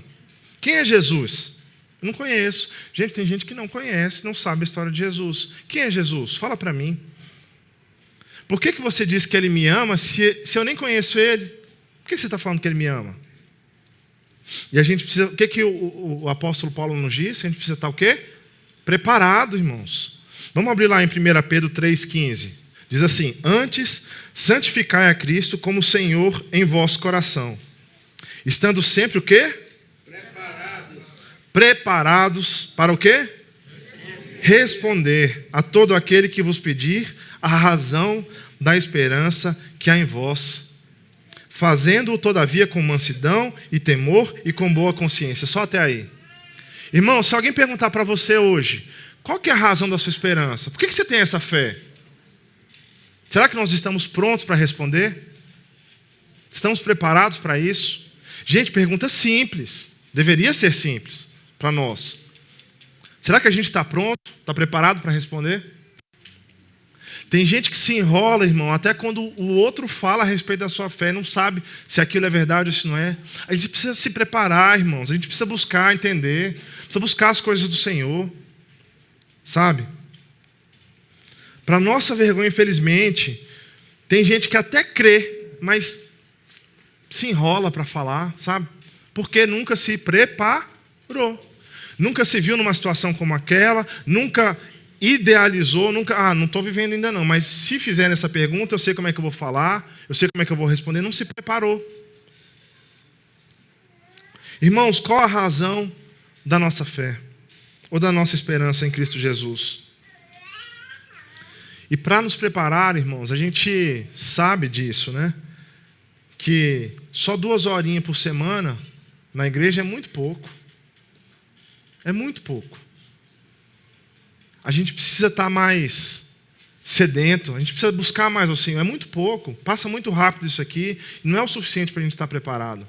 Quem é Jesus? Eu não conheço. Gente, tem gente que não conhece, não sabe a história de Jesus. Quem é Jesus? Fala para mim. Por que você diz que ele me ama se eu nem conheço ele? Por que você está falando que ele me ama? E a gente precisa... O que o apóstolo Paulo nos diz? A gente precisa estar o quê? Preparado, irmãos. Vamos abrir lá em 1 Pedro 3,15. Diz assim: antes, santificai a Cristo como Senhor em vosso coração, estando sempre o quê? Preparados para o quê? Responder a todo aquele que vos pedir a razão da esperança que há em vós, fazendo-o todavia com mansidão e temor e com boa consciência. Só até aí. Irmão, se alguém perguntar para você hoje, qual que é a razão da sua esperança? Por que você tem essa fé? Será que nós estamos prontos para responder? Estamos preparados para isso? Gente, pergunta simples. Deveria ser simples para nós. Será que a gente está pronto? Está preparado para responder? Tem gente que se enrola, irmão, até quando o outro fala a respeito da sua fé, não sabe se aquilo é verdade ou se não é. A gente precisa se preparar, irmãos. A gente precisa buscar entender. Precisa buscar as coisas do Senhor. Sabe? Para nossa vergonha, infelizmente, tem gente que até crê, mas se enrola para falar, sabe? Porque nunca se preparou. Nunca se viu numa situação como aquela, nunca idealizou, nunca... não estou vivendo ainda não, mas se fizerem essa pergunta, eu sei como é que eu vou falar, eu sei como é que eu vou responder, não se preparou. Irmãos, qual a razão da nossa fé? Ou da nossa esperança em Cristo Jesus? E para nos preparar, irmãos, a gente sabe disso, né? Que só 2 horinhas por semana na igreja é muito pouco. É muito pouco. A gente precisa estar mais sedento, a gente precisa buscar mais ao Senhor. É muito pouco, passa muito rápido isso aqui, e não é o suficiente para a gente estar preparado.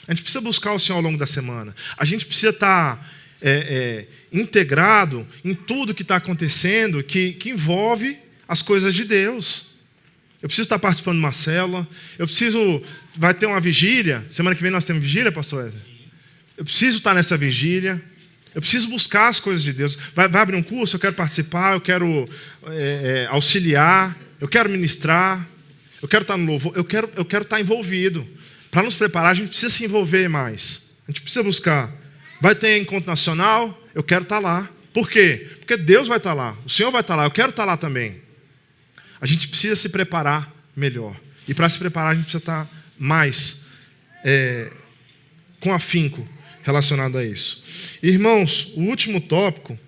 A gente precisa buscar o Senhor ao longo da semana. A gente precisa estar integrado em tudo que está acontecendo, que envolve as coisas de Deus. Eu preciso estar participando de uma célula, vai ter uma vigília, semana que vem nós temos vigília, pastor Wesley? Eu preciso estar nessa vigília, eu preciso buscar as coisas de Deus. Vai abrir um curso, eu quero participar, eu quero auxiliar, eu quero ministrar, eu quero estar no louvor, eu quero estar envolvido. Para nos preparar, a gente precisa se envolver mais. A gente precisa buscar. Vai ter encontro nacional, eu quero estar lá. Por quê? Porque Deus vai estar lá, o Senhor vai estar lá, eu quero estar lá também. A gente precisa se preparar melhor. E para se preparar, a gente precisa estar mais com afinco relacionado a isso. Irmãos, o último tópico,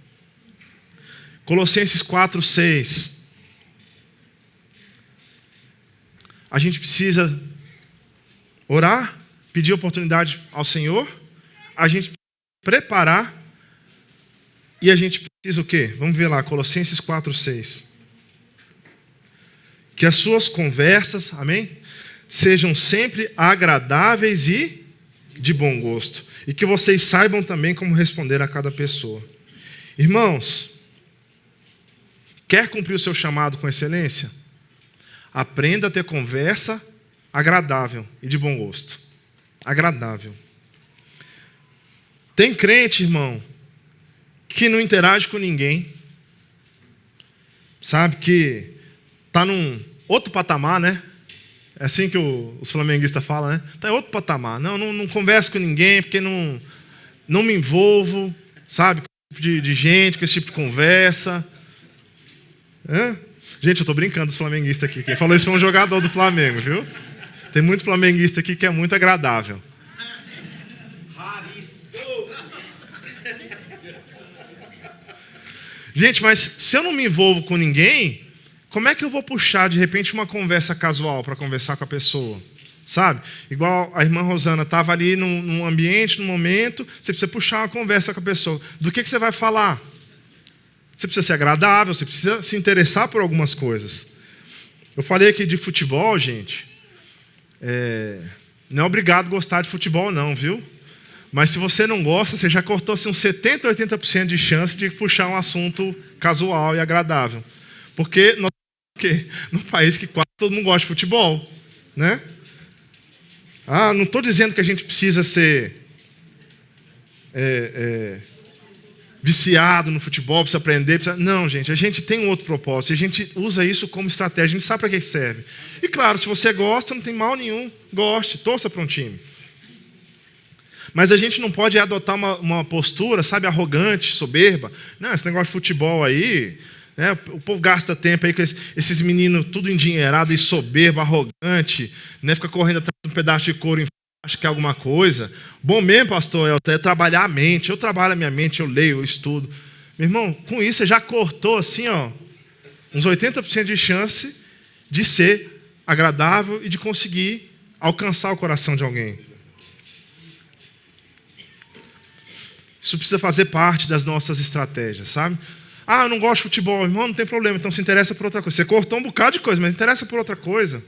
Colossenses 4:6. A gente precisa orar, pedir oportunidade ao Senhor, a gente preparar, e a gente precisa o quê? Vamos ver lá, Colossenses 4:6. Que as suas conversas, amém? Sejam sempre agradáveis e de bom gosto. E que vocês saibam também como responder a cada pessoa. Irmãos, quer cumprir o seu chamado com excelência? Aprenda a ter conversa agradável e de bom gosto. Agradável. Tem crente, irmão, que não interage com ninguém. Sabe que está num outro patamar, né? É assim que os flamenguistas falam, né? Está em outro patamar. Não converso com ninguém, porque não me envolvo, sabe? Com esse tipo de gente, com esse tipo de conversa. Gente, eu estou brincando dos flamenguistas aqui. Quem falou isso foi um jogador do Flamengo, viu? Tem muito flamenguista aqui que é muito agradável. Gente, mas se eu não me envolvo com ninguém, como é que eu vou puxar, de repente, uma conversa casual para conversar com a pessoa? Sabe? Igual a irmã Rosana estava ali num ambiente, num momento, você precisa puxar uma conversa com a pessoa. Do que você vai falar? Você precisa ser agradável, você precisa se interessar por algumas coisas. Eu falei aqui de futebol, gente. Não é obrigado a gostar de futebol, não, viu? Mas se você não gosta, você já cortou assim, uns 70%, 80% de chance de puxar um assunto casual e agradável. Porque num país que quase todo mundo gosta de futebol, né? Não estou dizendo que a gente precisa ser viciado no futebol, precisa aprender. Não, gente, a gente tem um outro propósito. A gente usa isso como estratégia, a gente sabe para que serve. E claro, se você gosta, não tem mal nenhum. Goste, torça para um time. Mas a gente não pode adotar uma postura, sabe, arrogante, soberba. Não, esse negócio de futebol aí, né, o povo gasta tempo aí com esses meninos tudo endinheirado e soberbo, arrogante, né, fica correndo atrás de um pedaço de couro, acho que é alguma coisa. Bom mesmo, pastor, é trabalhar a mente. Eu trabalho a minha mente, eu leio, eu estudo. Meu irmão, com isso você já cortou assim, uns 80% de chance de ser agradável e de conseguir alcançar o coração de alguém. Isso precisa fazer parte das nossas estratégias, sabe? Eu não gosto de futebol, irmão, não tem problema, então se interessa por outra coisa. Você cortou um bocado de coisa, mas interessa por outra coisa.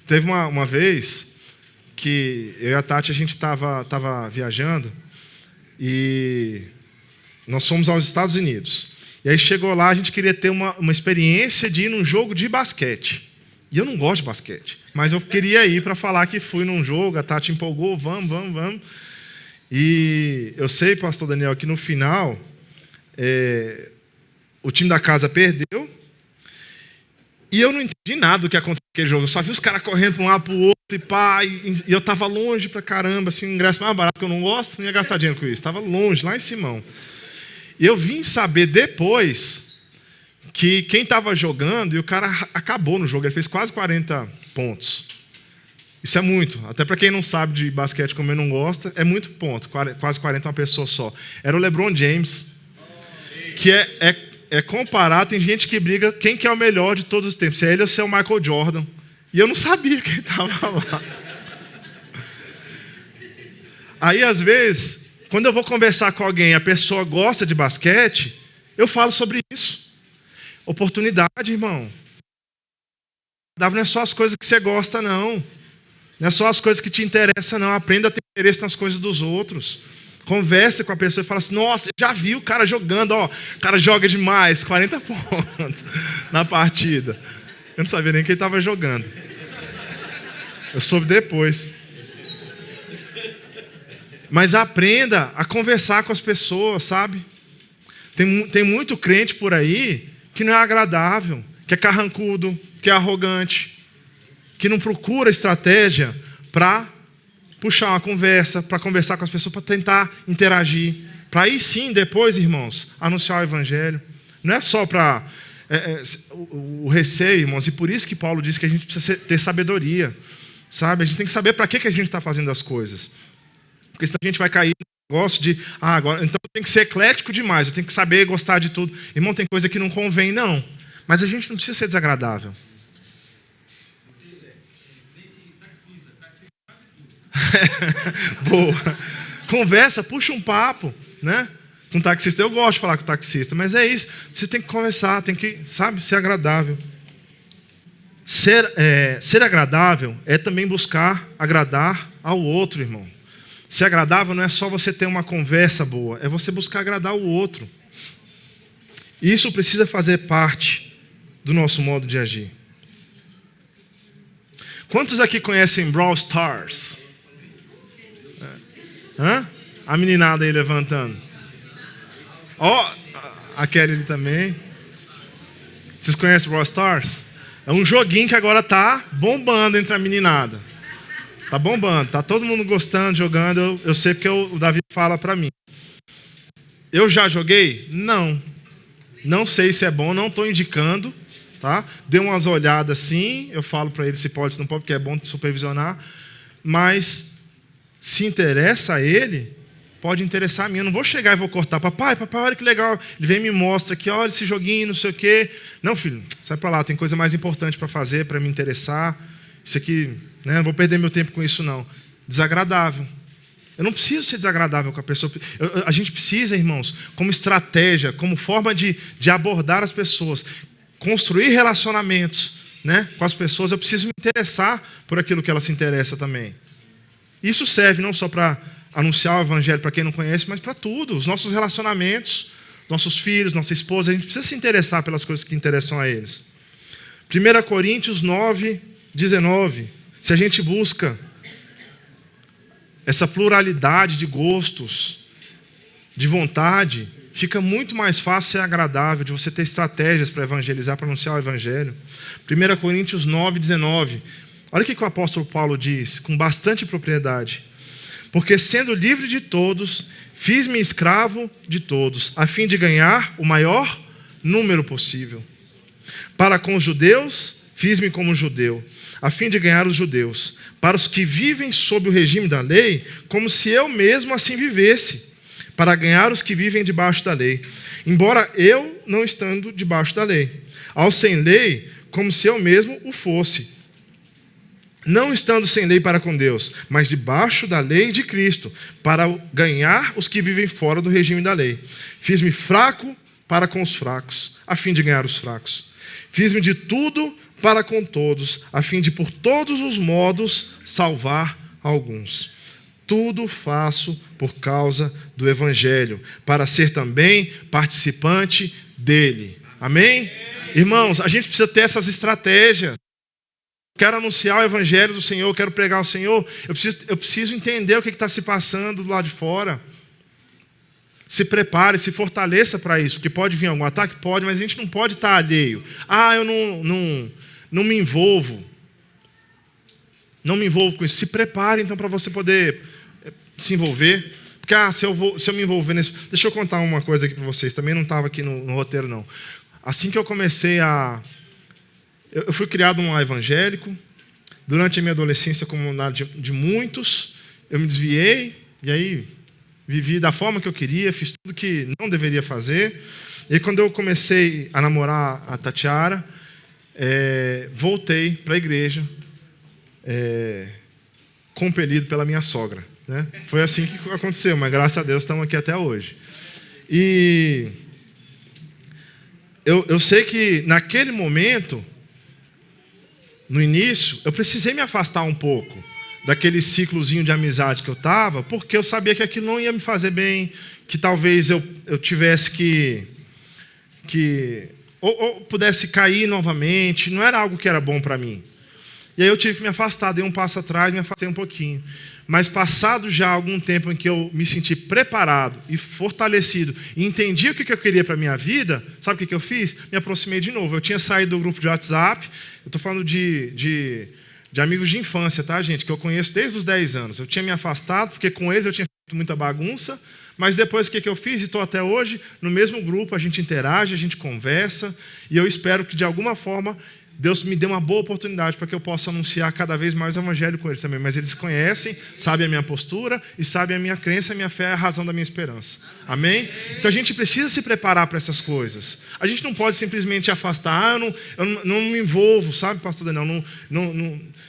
Teve uma vez que eu e a Tati, a gente estava viajando e nós fomos aos Estados Unidos. E aí chegou lá, a gente queria ter uma experiência de ir num jogo de basquete. E eu não gosto de basquete, mas eu queria ir para falar que fui num jogo, a Tati empolgou, vamos. E eu sei, pastor Daniel, que no final o time da casa perdeu e eu não entendi nada do que aconteceu naquele jogo. Eu só vi os caras correndo para um lado para o outro e eu estava longe pra caramba, assim, um ingresso mais barato que eu não gosto, não ia gastar dinheiro com isso. Estava longe, lá em Simão. E eu vim saber depois que quem estava jogando, e o cara acabou no jogo, ele fez quase 40 pontos. Isso é muito, até para quem não sabe de basquete como eu não gosta, é muito ponto, quase 40 uma pessoa só. Era o LeBron James, que é comparado, tem gente que briga quem que é o melhor de todos os tempos, se é ele ou se é o Michael Jordan. E eu não sabia que ele estava lá. Aí, às vezes, quando eu vou conversar com alguém, a pessoa gosta de basquete, eu falo sobre isso. Oportunidade, irmão. Não é só as coisas que você gosta, não. Não é só as coisas que te interessam, não. Aprenda a ter interesse nas coisas dos outros. Converse com a pessoa e fala assim, nossa, já vi o cara jogando, o cara joga demais, 40 pontos na partida. Eu não sabia nem quem estava jogando. Eu soube depois. Mas aprenda a conversar com as pessoas, sabe? Tem muito crente por aí que não é agradável, que é carrancudo, que é arrogante, que não procura estratégia para puxar uma conversa, para conversar com as pessoas, para tentar interagir. Para aí sim, depois, irmãos, anunciar o evangelho. Não é só para o receio, irmãos, e por isso que Paulo diz que a gente precisa ter sabedoria, sabe? A gente tem que saber para que a gente está fazendo as coisas. Porque senão a gente vai cair no negócio de, agora, então eu tenho que ser eclético demais, eu tenho que saber gostar de tudo. Irmão, tem coisa que não convém, não. Mas a gente não precisa ser desagradável. Boa. Conversa, puxa um papo, né? Com taxista, eu gosto de falar com o taxista, mas é isso. Você tem que conversar, tem que, sabe, ser agradável. Ser agradável é também buscar agradar ao outro, irmão. Ser agradável não é só você ter uma conversa boa, é você buscar agradar o outro. Isso precisa fazer parte do nosso modo de agir. Quantos aqui conhecem Brawl Stars? A meninada aí levantando. A Kelly ali também. Vocês conhecem Brawl Stars? É um joguinho que agora tá bombando entre a meninada. Tá bombando, tá todo mundo gostando, jogando. Eu sei porque o Davi fala pra mim. Eu já joguei? Não. Não sei se é bom, não estou indicando. Tá? Dê umas olhadas assim, eu falo para ele se pode, se não pode, porque é bom supervisionar. Mas se interessa a ele, pode interessar a mim. Eu não vou chegar e vou cortar. Papai, olha que legal. Ele vem e me mostra aqui, olha esse joguinho, não sei o quê. Não, filho, sai para lá, tem coisa mais importante para fazer, para me interessar. Isso aqui, né, não vou perder meu tempo com isso, não. Desagradável. Eu não preciso ser desagradável com a pessoa. A gente precisa, irmãos, como estratégia, como forma de abordar as pessoas, construir relacionamentos, né, com as pessoas, eu preciso me interessar por aquilo que ela se interessa também. Isso serve não só para anunciar o evangelho para quem não conhece, mas para tudo. Os nossos relacionamentos, nossos filhos, nossa esposa, a gente precisa se interessar pelas coisas que interessam a eles. 1 Coríntios 9, 19. Se a gente busca essa pluralidade de gostos, de vontade, fica muito mais fácil ser agradável, de você ter estratégias para evangelizar, para anunciar o evangelho. 1 Coríntios 9, 19. Olha o que o apóstolo Paulo diz, com bastante propriedade. Porque sendo livre de todos, fiz-me escravo de todos, a fim de ganhar o maior número possível. Para com os judeus, fiz-me como judeu, a fim de ganhar os judeus. Para os que vivem sob o regime da lei, como se eu mesmo assim vivesse, para ganhar os que vivem debaixo da lei. Embora eu não estando debaixo da lei. Aos sem lei, como se eu mesmo o fosse. Não estando sem lei para com Deus, mas debaixo da lei de Cristo, para ganhar os que vivem fora do regime da lei. Fiz-me fraco para com os fracos, a fim de ganhar os fracos. Fiz-me de tudo para com todos, a fim de por todos os modos salvar alguns. Tudo faço por causa do evangelho, para ser também participante dele. Amém? Irmãos, a gente precisa ter essas estratégias. Quero anunciar o evangelho do Senhor, quero pregar o Senhor, eu preciso entender o que está se passando do lado de fora. Se prepare, se fortaleça para isso, porque pode vir algum ataque? Pode, mas a gente não pode estar alheio. Eu não me envolvo. Não me envolvo com isso. Se prepare, então, para você poder se envolver. Porque, se eu me envolver nesse... Deixa eu contar uma coisa aqui para vocês. Também não estava aqui no roteiro, não. Assim que eu comecei a... Eu fui criado um evangélico. Durante a minha adolescência, como de muitos, eu me desviei. E aí, vivi da forma que eu queria. Fiz tudo que não deveria fazer. E aí, quando eu comecei a namorar a Tatiara, voltei para a igreja, compelido pela minha sogra, né? Foi assim que aconteceu, mas graças a Deus estamos aqui até hoje. E eu sei que naquele momento, no início, eu precisei me afastar um pouco daquele ciclozinho de amizade que eu estava, porque eu sabia que aquilo não ia me fazer bem, que talvez eu tivesse ou pudesse cair novamente, não era algo que era bom para mim. E aí eu tive que me afastar, dei um passo atrás, me afastei um pouquinho. Mas passado já algum tempo em que eu me senti preparado e fortalecido, e entendi o que eu queria para a minha vida, sabe o que eu fiz? Me aproximei de novo. Eu tinha saído do grupo de WhatsApp, eu estou falando de amigos de infância, tá, gente? Que eu conheço desde os 10 anos. Eu tinha me afastado, porque com eles eu tinha feito muita bagunça, mas depois o que eu fiz, e estou até hoje, no mesmo grupo, a gente interage, a gente conversa, e eu espero que de alguma forma Deus me dê uma boa oportunidade para que eu possa anunciar cada vez mais o evangelho com eles também. Mas eles conhecem, sabem a minha postura e sabem a minha crença, a minha fé é a razão da minha esperança. Amém? Então a gente precisa se preparar para essas coisas. A gente não pode simplesmente afastar. Eu não me envolvo, sabe, pastor Daniel?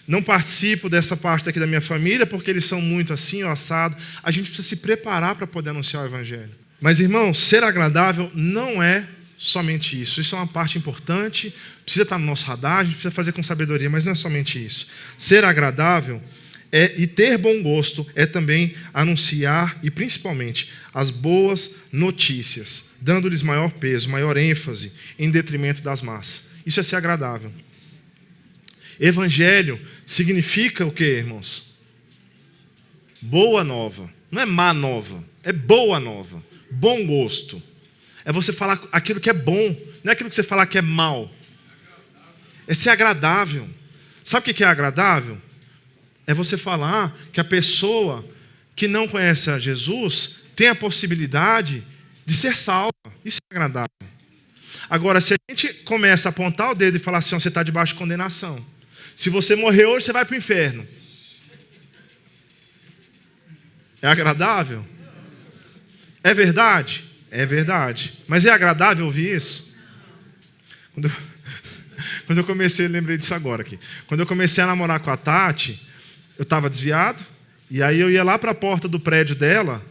Não participo dessa parte aqui da minha família porque eles são muito assim, ou assado. A gente precisa se preparar para poder anunciar o evangelho. Mas, irmãos, ser agradável não é somente isso. Isso é uma parte importante, precisa estar no nosso radar, a gente precisa fazer com sabedoria, mas não é somente isso. Ser agradável e ter bom gosto é também anunciar, e principalmente, as boas notícias, dando-lhes maior peso, maior ênfase, em detrimento das más. Isso é ser agradável. Evangelho significa o quê, irmãos? Boa nova. Não é má nova, é boa nova. Bom gosto. É você falar aquilo que é bom, não é aquilo que você falar que é mal. É ser agradável. Sabe o que é agradável? É você falar que a pessoa que não conhece a Jesus tem a possibilidade de ser salva. Isso é agradável. Agora, se a gente começa a apontar o dedo e falar assim, você está debaixo de condenação. Se você morrer hoje, você vai para o inferno. É agradável? É verdade? É verdade. Mas é agradável ouvir isso? Quando eu comecei, lembrei disso agora aqui. Quando eu comecei a namorar com a Tati, eu estava desviado, e aí eu ia lá para a porta do prédio dela,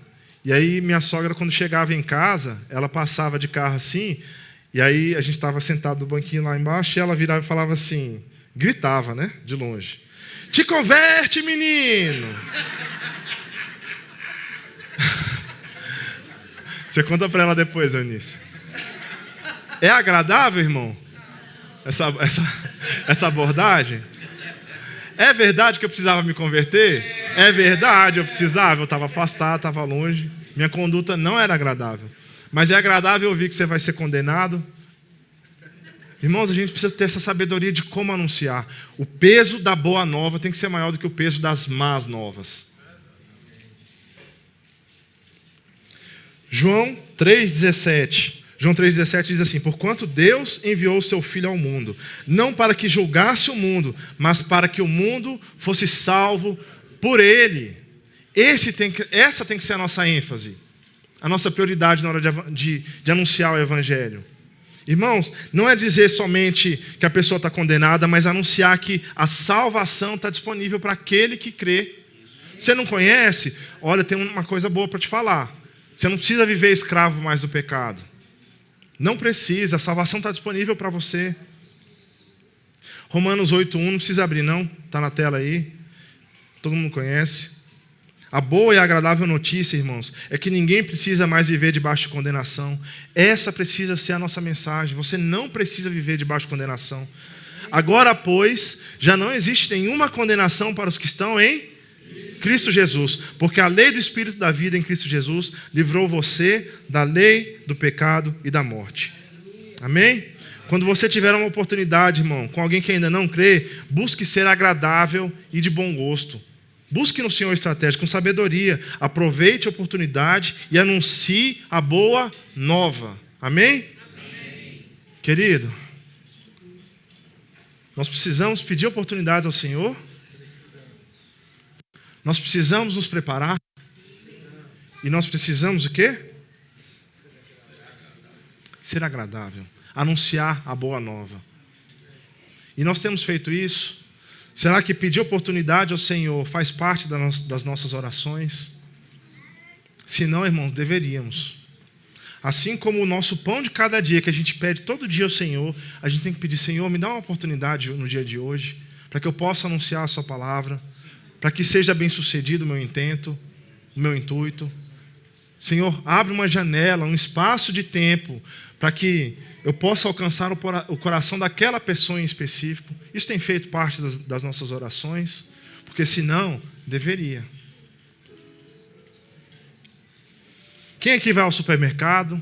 e aí minha sogra, quando chegava em casa, ela passava de carro assim, E aí a gente estava sentado no banquinho lá embaixo e ela virava e falava assim, gritava, né, de longe. Te converte, menino! Você conta para ela depois, Eunice. É agradável, irmão? Essa abordagem? É verdade que eu precisava me converter? É verdade, eu precisava. Eu estava afastado, estava longe. Minha conduta não era agradável. Mas é agradável ouvir que você vai ser condenado. Irmãos, a gente precisa ter essa sabedoria de como anunciar. O peso da boa nova tem que ser maior do que o peso das más novas. João 3,17. João 3,17 diz assim: porquanto Deus enviou o seu Filho ao mundo, não para que julgasse o mundo, mas para que o mundo fosse salvo por ele. Essa tem que ser a nossa ênfase, a nossa prioridade na hora de anunciar o Evangelho. Irmãos, não é dizer somente que a pessoa está condenada, mas anunciar que a salvação está disponível para aquele que crê. Você não conhece? Olha, tem uma coisa boa para te falar. Você não precisa viver escravo mais do pecado. Não precisa, a salvação está disponível para você. Romanos 8,1, não precisa abrir não, está na tela aí. Todo mundo conhece. A boa e agradável notícia, irmãos, é que ninguém precisa mais viver debaixo de condenação. Essa precisa ser a nossa mensagem. Você não precisa viver debaixo de condenação. Agora, pois, já não existe nenhuma condenação para os que estão em Cristo Jesus, porque a lei do Espírito da vida em Cristo Jesus livrou você da lei do pecado e da morte. Amém? Quando você tiver uma oportunidade, irmão, com alguém que ainda não crê, busque ser agradável e de bom gosto. Busque no Senhor estratégia, com sabedoria. Aproveite a oportunidade e anuncie a boa nova. Amém? Amém. Querido, nós precisamos pedir oportunidades ao Senhor. Nós precisamos nos preparar. E nós precisamos o quê? Ser agradável. Anunciar a boa nova. E nós temos feito isso. Será que pedir oportunidade ao Senhor faz parte das nossas orações? Se não, irmãos, deveríamos. Assim como o nosso pão de cada dia, que a gente pede todo dia ao Senhor, a gente tem que pedir: Senhor, me dá uma oportunidade no dia de hoje, para que eu possa anunciar a sua palavra, para que seja bem sucedido o meu intento, o meu intuito. Senhor, abre uma janela, um espaço de tempo, para que eu possa alcançar o coração daquela pessoa em específico. Isso tem feito parte das nossas orações, porque senão, deveria. Quem aqui vai ao supermercado,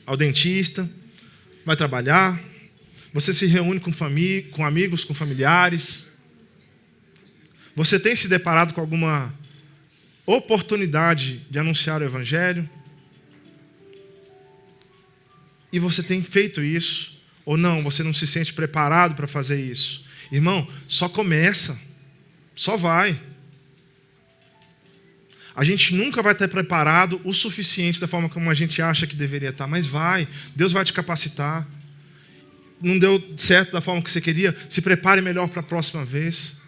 ao dentista, vai trabalhar, você se reúne com amigos, com familiares, você tem se deparado com alguma oportunidade de anunciar o Evangelho? E você tem feito isso? Ou não, você não se sente preparado para fazer isso? Irmão, só começa. Só vai. A gente nunca vai estar preparado o suficiente da forma como a gente acha que deveria estar. Mas vai. Deus vai te capacitar. Não deu certo da forma que você queria? Se prepare melhor para a próxima vez.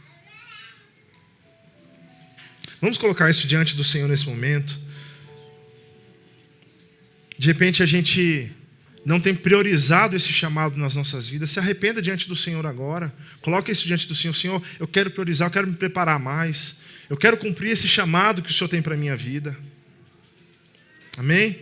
Vamos colocar isso diante do Senhor nesse momento. De repente a gente não tem priorizado esse chamado nas nossas vidas. Se arrependa diante do Senhor agora. Coloque isso diante do Senhor. Senhor, eu quero priorizar, eu quero me preparar mais. Eu quero cumprir esse chamado que o Senhor tem para a minha vida. Amém?